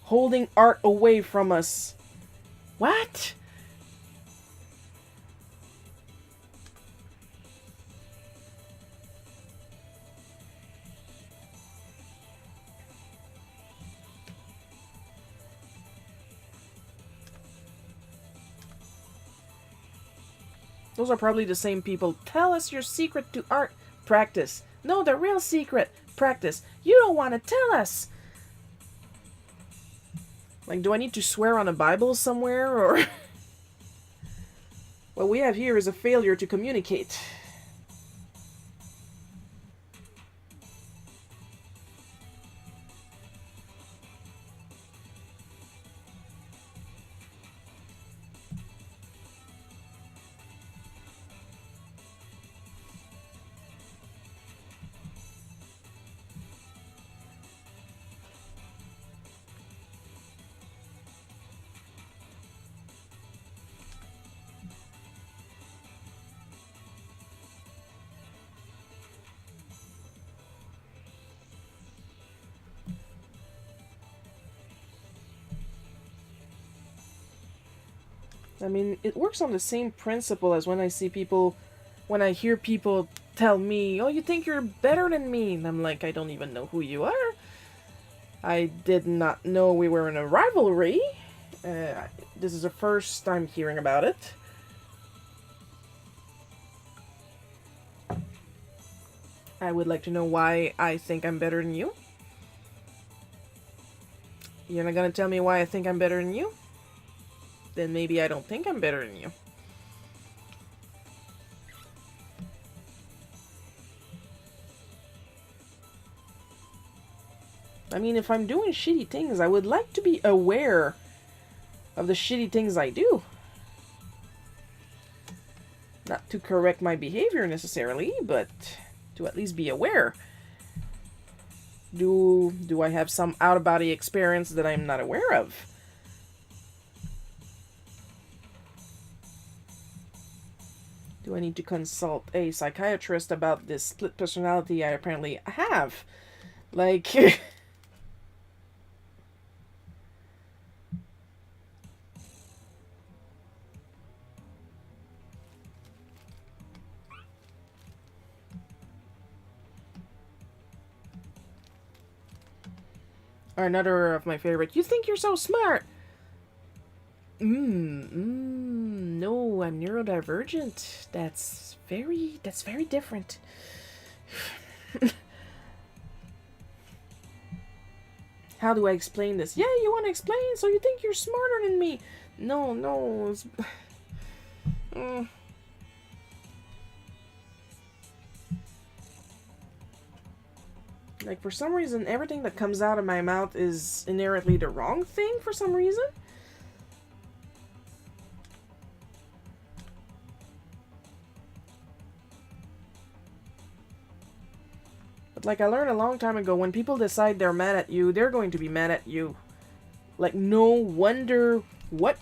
Holding art away from us. What? Those are probably the same people. Tell us your secret to art. Practice. No, the real secret. Practice. You don't want to tell us. Like, do I need to swear on a Bible somewhere, or... What we have here is a failure to communicate. I mean, it works on the same principle as when I hear people tell me, oh, you think you're better than me? And I'm like, I don't even know who you are. I did not know we were in a rivalry. This is the first time hearing about it. I would like to know why I think I'm better than you. You're not gonna tell me why I think I'm better than you? Then maybe I don't think I'm better than you. I mean, if I'm doing shitty things, I would like to be aware of the shitty things I do. Not to correct my behavior necessarily, but to at least be aware. Do I have some out-of-body experience that I'm not aware of? Do I need to consult a psychiatrist about this split personality I apparently have? Like... Or another of my favorite. You think you're so smart. No, I'm neurodivergent. That's very different. How do I explain this? Yeah, you want to explain? So you think you're smarter than me? No. Like, for some reason, everything that comes out of my mouth is inherently the wrong thing for some reason. But like I learned a long time ago, when people decide they're mad at you, they're going to be mad at you. Like, no wonder what...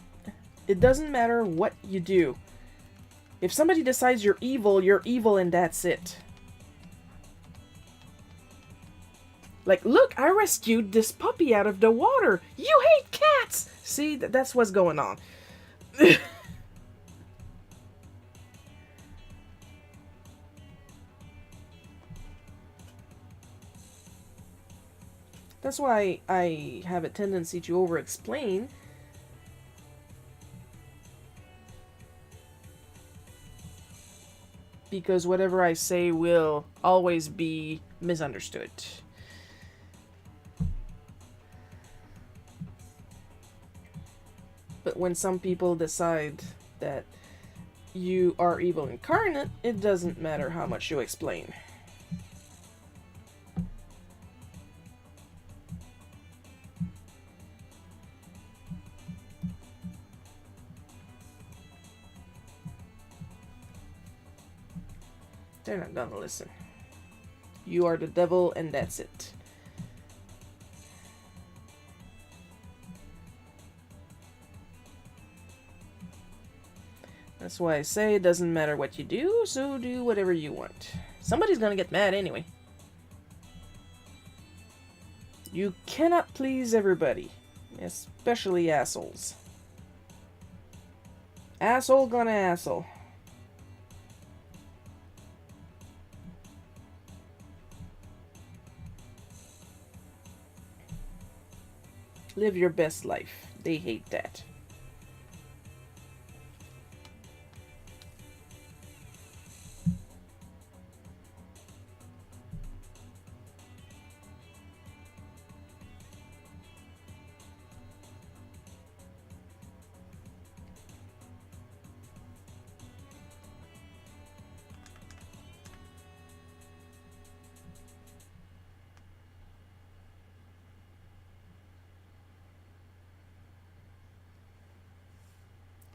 It doesn't matter what you do. If somebody decides you're evil and that's it. Like, look, I rescued this puppy out of the water. You hate cats! See, that's what's going on. That's why I have a tendency to over-explain. Because whatever I say will always be misunderstood. But when some people decide that you are evil incarnate, it doesn't matter how much you explain. They're not gonna listen. You are the devil and that's it. That's why I say it doesn't matter what you do, so do whatever you want. Somebody's gonna get mad anyway. You cannot please everybody, especially assholes. Asshole gonna asshole. Live your best life. They hate that.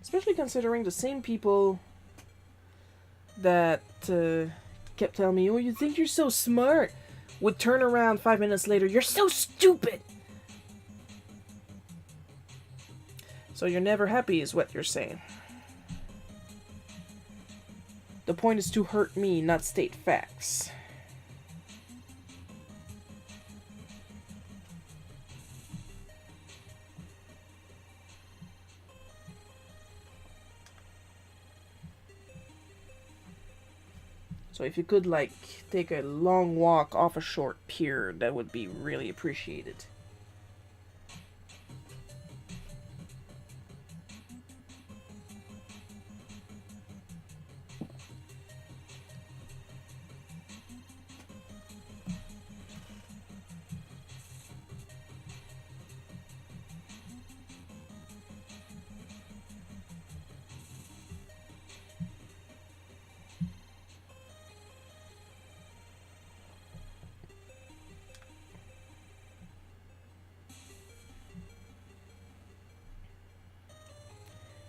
Especially considering the same people that kept telling me, oh, you think you're so smart, would turn around 5 minutes later, you're so stupid! So you're never happy is what you're saying. The point is to hurt me, not state facts. So if you could, like, take a long walk off a short pier, that would be really appreciated.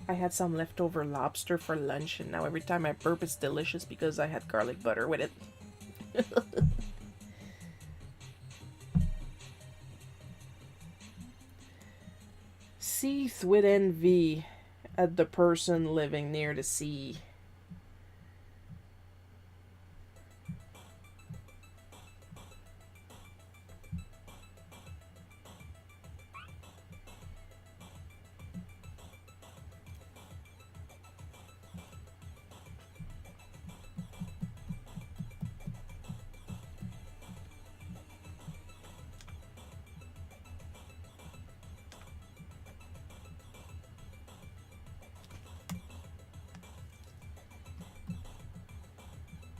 I had some leftover lobster for lunch, and now every time I burp, it's delicious because I had garlic butter with it. Seethe with envy at the person living near the sea.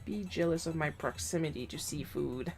Be jealous of my proximity to seafood.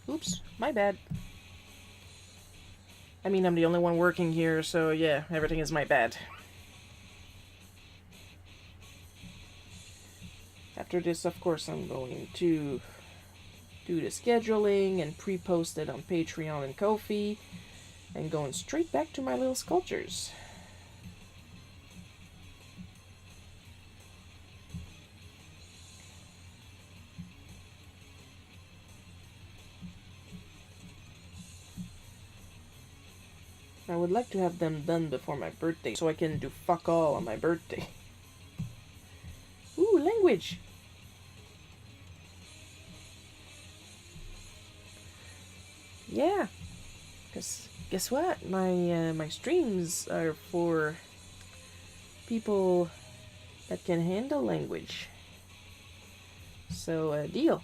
Oops, my bad. I mean, I'm the only one working here, so yeah, everything is my bad. After this, of course, I'm going to do the scheduling and pre-post it on Patreon and Ko-fi, and going straight back to my little sculptures. I would like to have them done before my birthday so I can do fuck all on my birthday. Ooh, language! Yeah, because guess what? My streams are for people that can handle language. So, deal.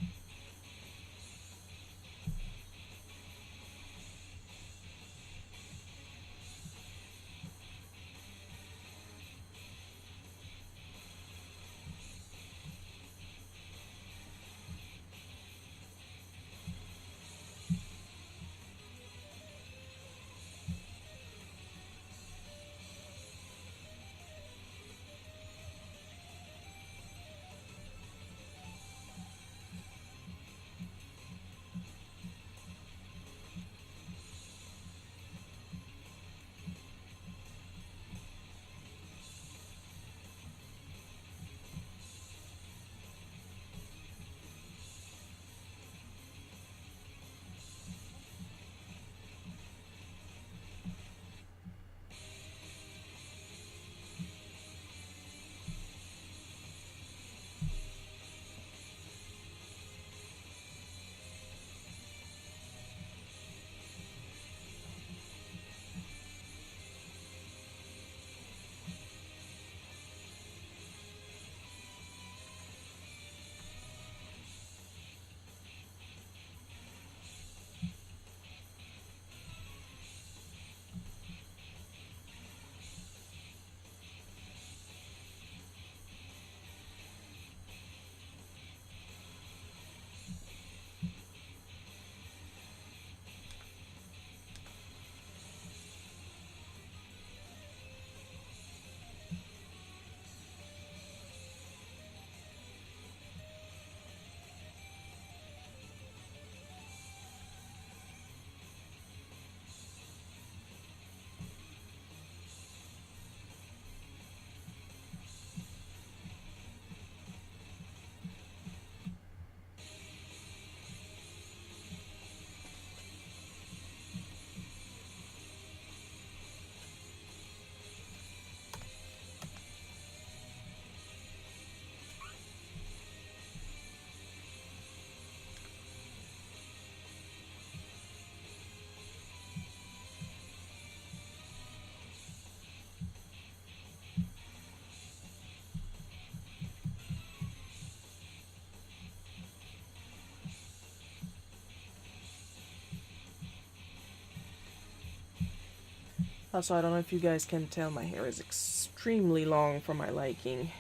Also, I don't know if you guys can tell, my hair is extremely long for my liking.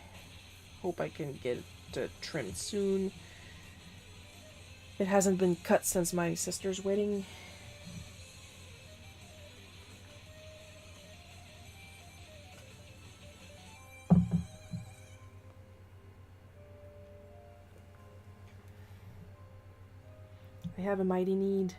Hope I can get it trimmed soon. It hasn't been cut since my sister's wedding. I have a mighty need.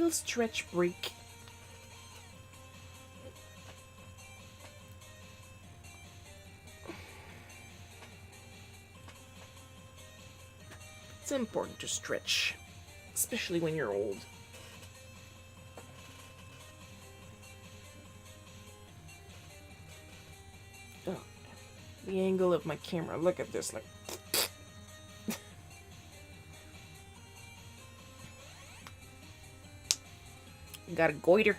little stretch break. It's important to stretch, especially when you're old. Oh, the angle of my camera. Look at this, like. Got a goiter.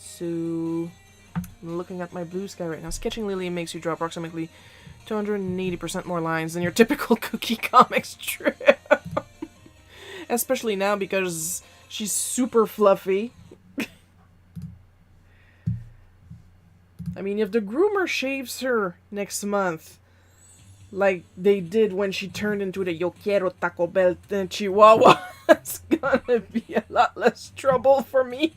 So, I'm looking at my blue sky right now. Sketching Lily makes you draw approximately 280% more lines than your typical Cookie Comics strip. Especially now because she's super fluffy. I mean, if the groomer shaves her next month, like they did when she turned into the Yo Quiero Taco Bell Chihuahua, it's gonna be a lot less trouble for me.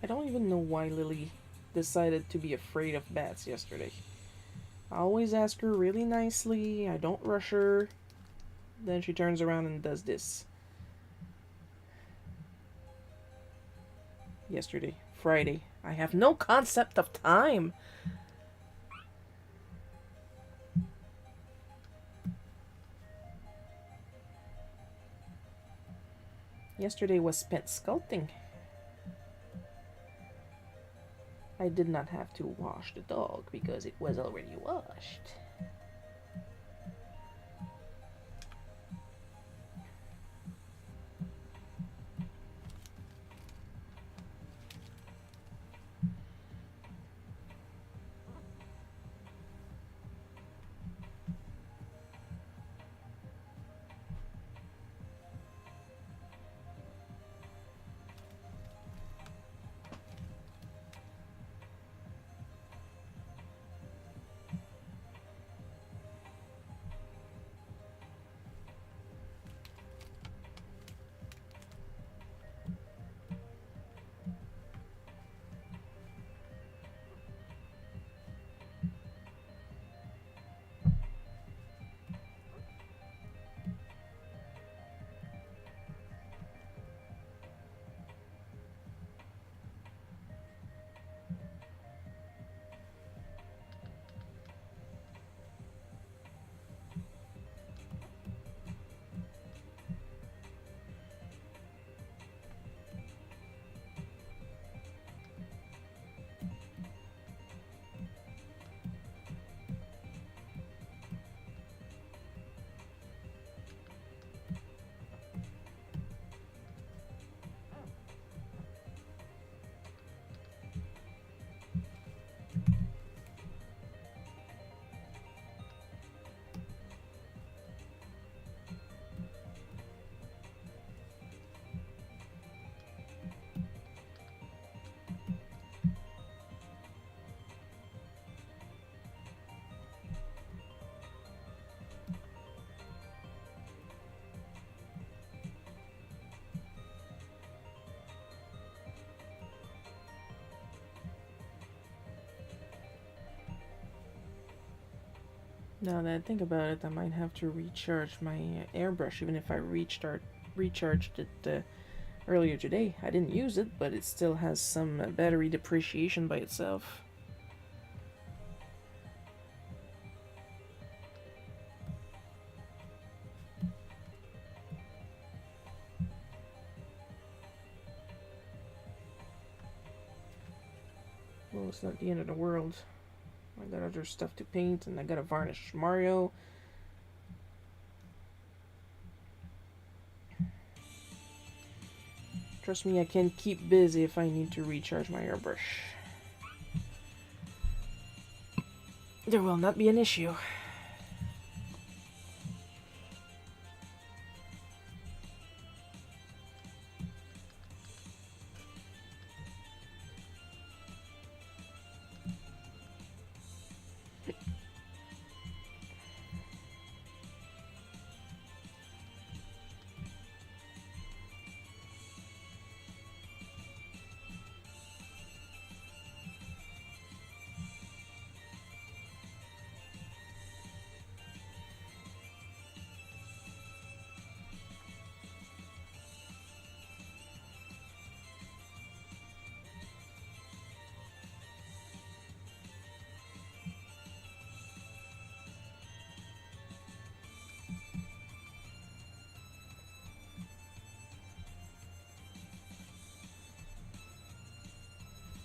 I don't even know why Lily decided to be afraid of bats yesterday. I always ask her really nicely, I don't rush her. Then she turns around and does this. Yesterday, Friday. I have no concept of time. Yesterday was spent sculpting. I did not have to wash the dog because it was already washed. Now that I think about it, I might have to recharge my airbrush, even if I recharged it earlier today. I didn't use it, but it still has some battery depreciation by itself. Well, it's not the end of the world. I got other stuff to paint, and I gotta varnish Mario. Trust me, I can keep busy if I need to recharge my airbrush. There will not be an issue.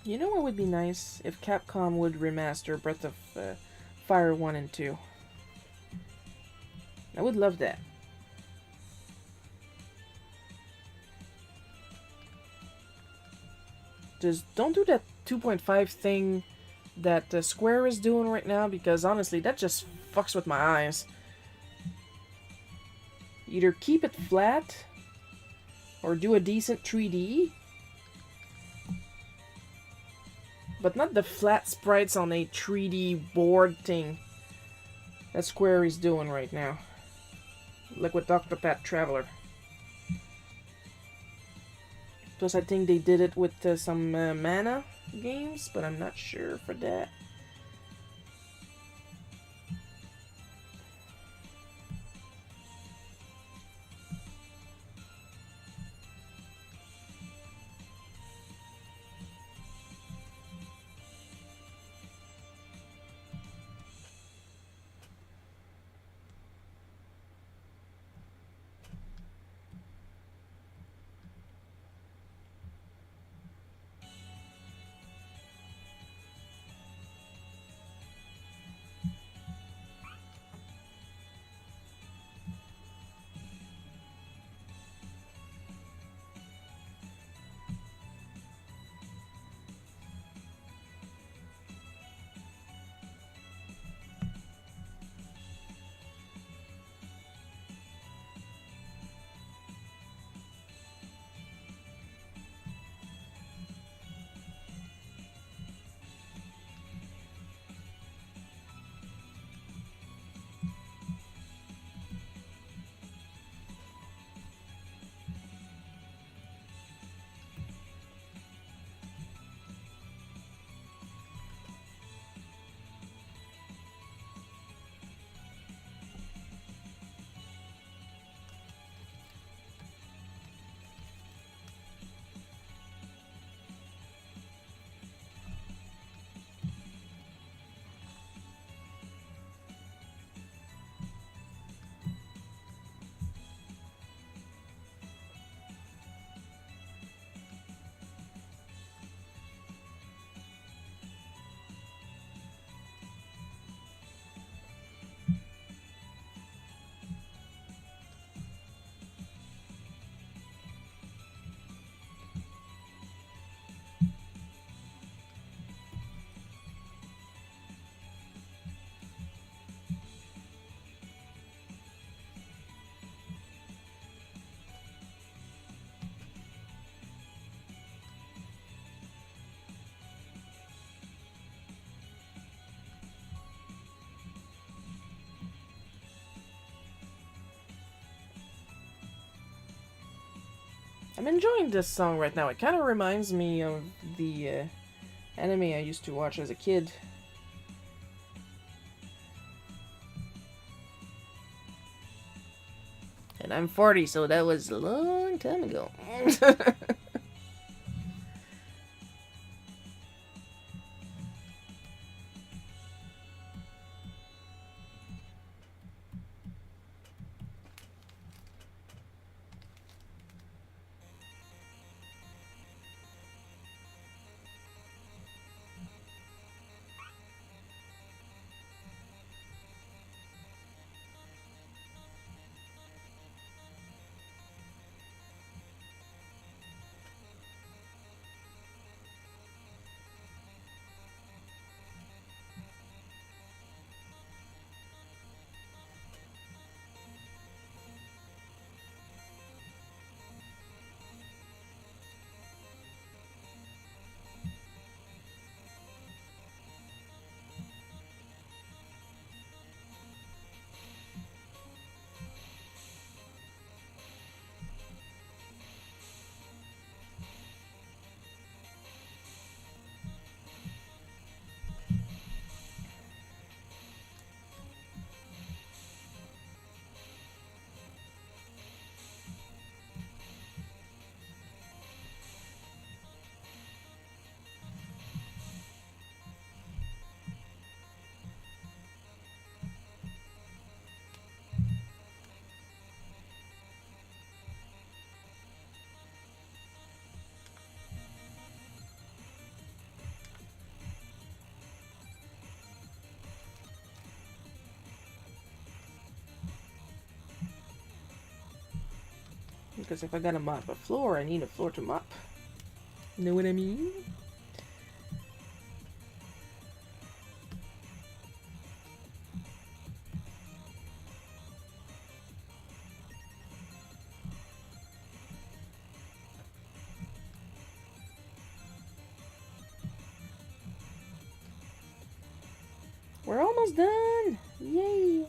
You know what would be nice? If Capcom would remaster Breath of Fire 1 and 2. I would love that. Just don't do that 2.5 thing that Square is doing right now, because honestly, that just fucks with my eyes. Either keep it flat, or do a decent 3D, but not the flat sprites on a 3D board thing that Square is doing right now. Like with Octopath Traveler. Plus, I think they did it with some Mana games, but I'm not sure for that. I'm enjoying this song right now. It kind of reminds me of the anime I used to watch as a kid. And I'm 40, so that was a long time ago. Because if I gotta mop a floor, I need a floor to mop. Know what I mean? We're almost done! Yay!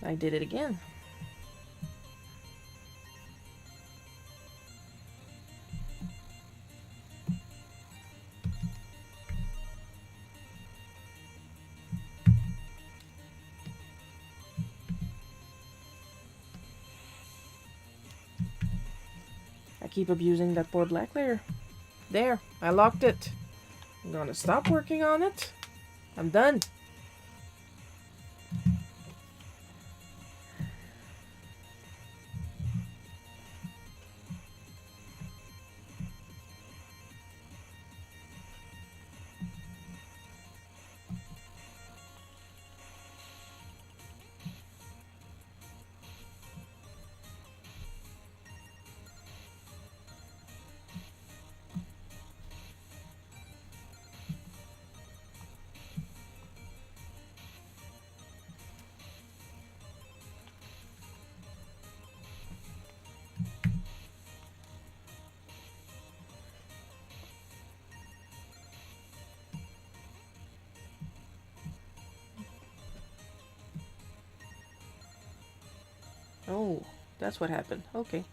I did it again. I keep abusing that poor black layer. There, I locked it. I'm gonna stop working on it. I'm done. Oh, that's what happened. Okay.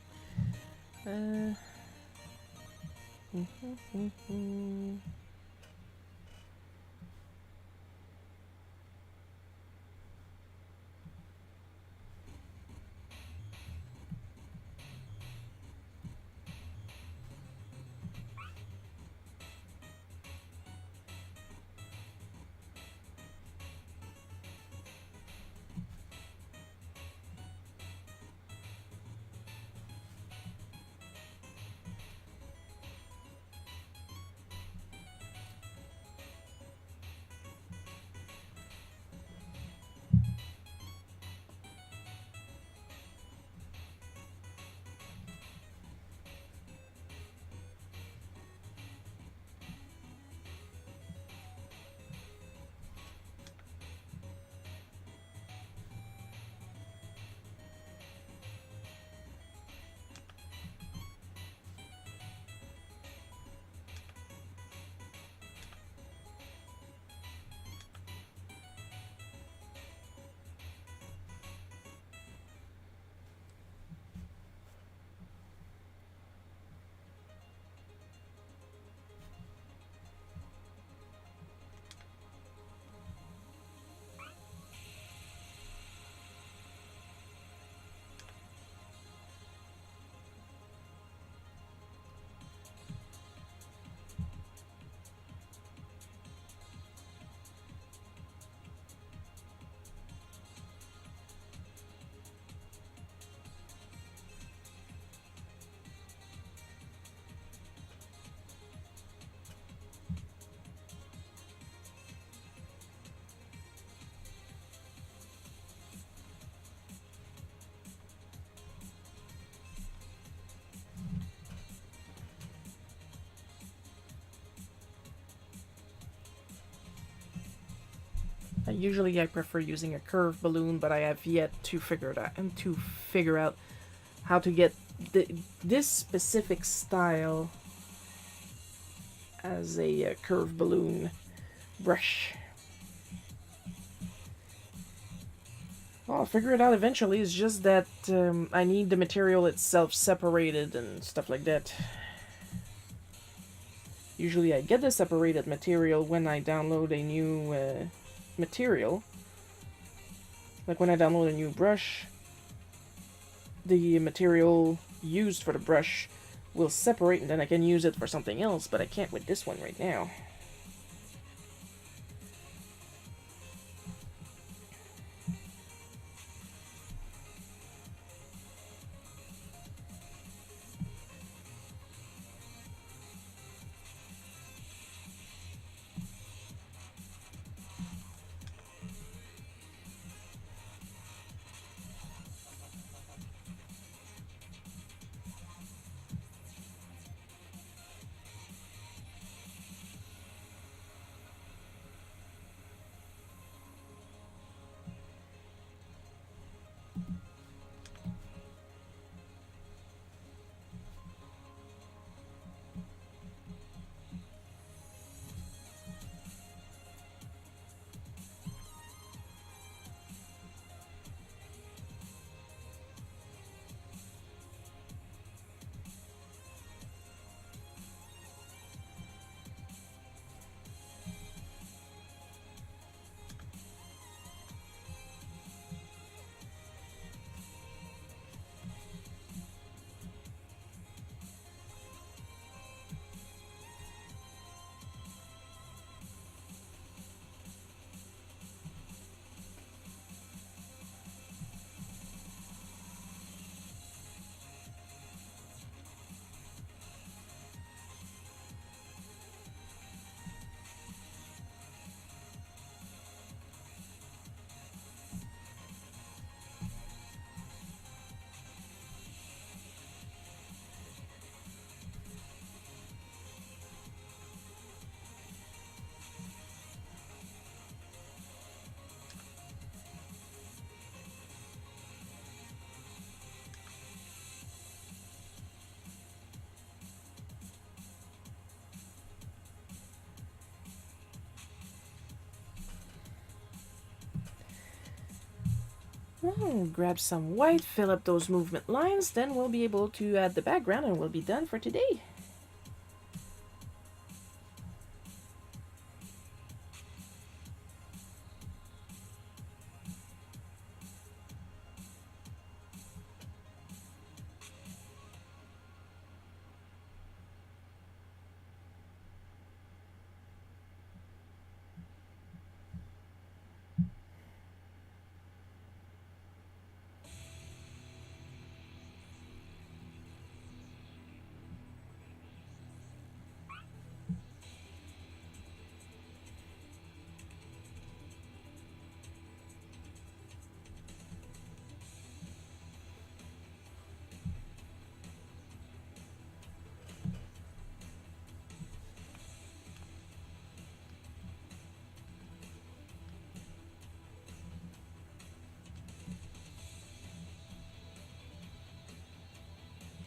Usually I prefer using a curved balloon, but I have yet to figure out how to get this specific style as a curved balloon brush. I'll figure it out eventually. It's just that I need the material itself separated and stuff like that. Usually I get the separated material when I download a new material. Like when I download a new brush, the material used for the brush will separate and then I can use it for something else, but I can't with this one right now. Grab some white, fill up those movement lines, then we'll be able to add the background and we'll be done for today.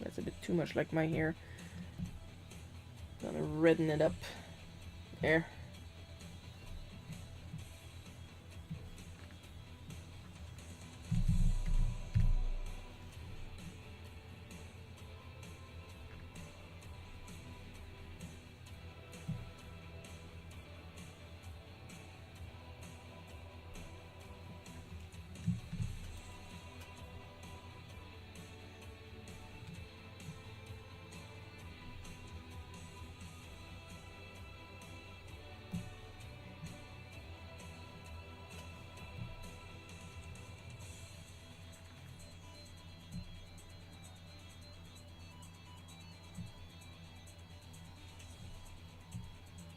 That's a bit too much like my hair. Gonna redden it up. There.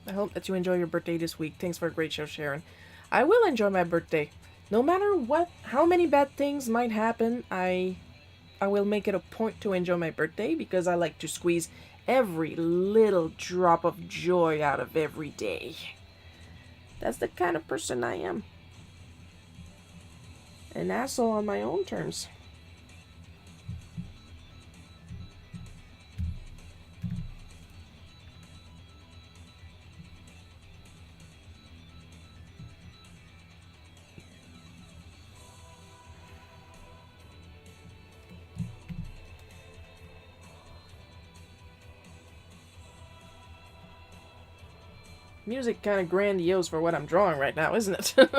I hope that you enjoy your birthday this week. Thanks for a great show, Sharon. I will enjoy my birthday. No matter how many bad things might happen, I will make it a point to enjoy my birthday because I like to squeeze every little drop of joy out of every day. That's the kind of person I am. an asshole on my own terms. Music kind of grandiose for what I'm drawing right now, isn't it?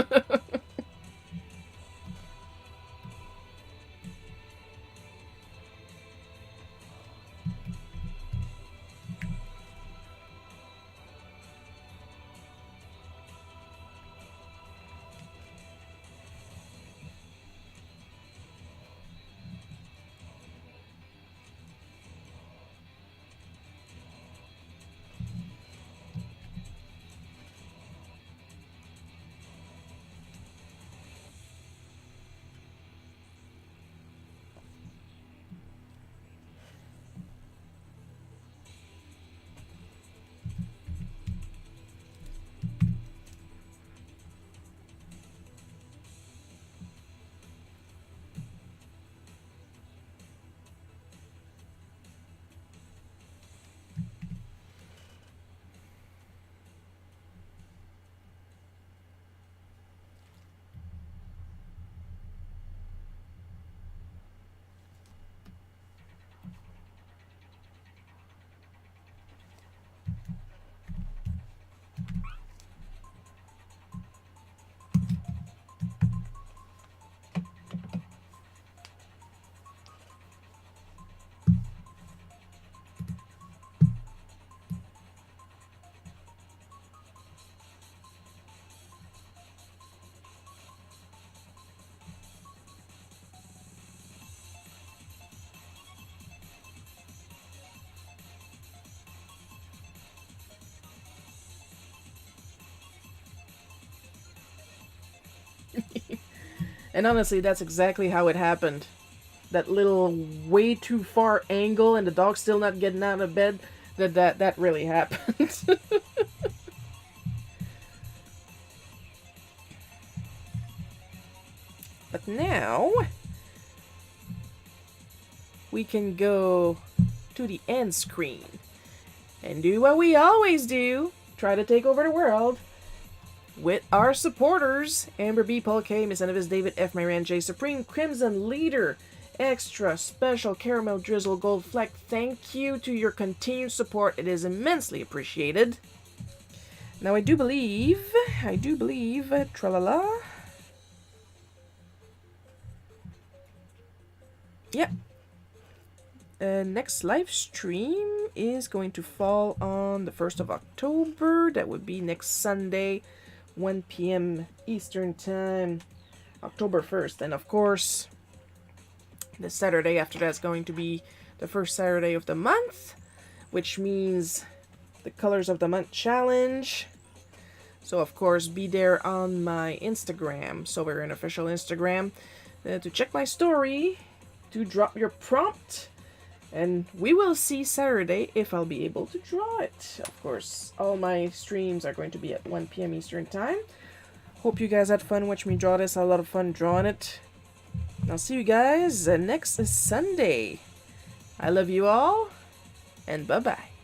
And honestly, that's exactly how it happened. That little way too far angle and the dog still not getting out of bed, that really happened. But now we can go to the end screen and do what we always do, try to take over the world with our supporters: Amber B, Paul K, Miss Anavis, David F, Marianne J, Supreme Crimson Leader, Extra Special Caramel Drizzle Gold Fleck. Thank you to your continued support. It is immensely appreciated. Now I do believe, tralala. Yep. Next live stream is going to fall on the 1st of October. That would be next Sunday, 1 p.m. Eastern Time, October 1st. And of course, the Saturday after that is going to be the first Saturday of the month, which means the Colors of the Month Challenge. So of course, be there on my Instagram, Sovereign Official Instagram, to check my story, to drop your prompt, and we will see Saturday if I'll be able to draw it. Of course, all my streams are going to be at 1 p.m. Eastern Time. Hope you guys had fun watching me draw this. I had a lot of fun drawing it. I'll see you guys next Sunday. I love you all, and bye-bye.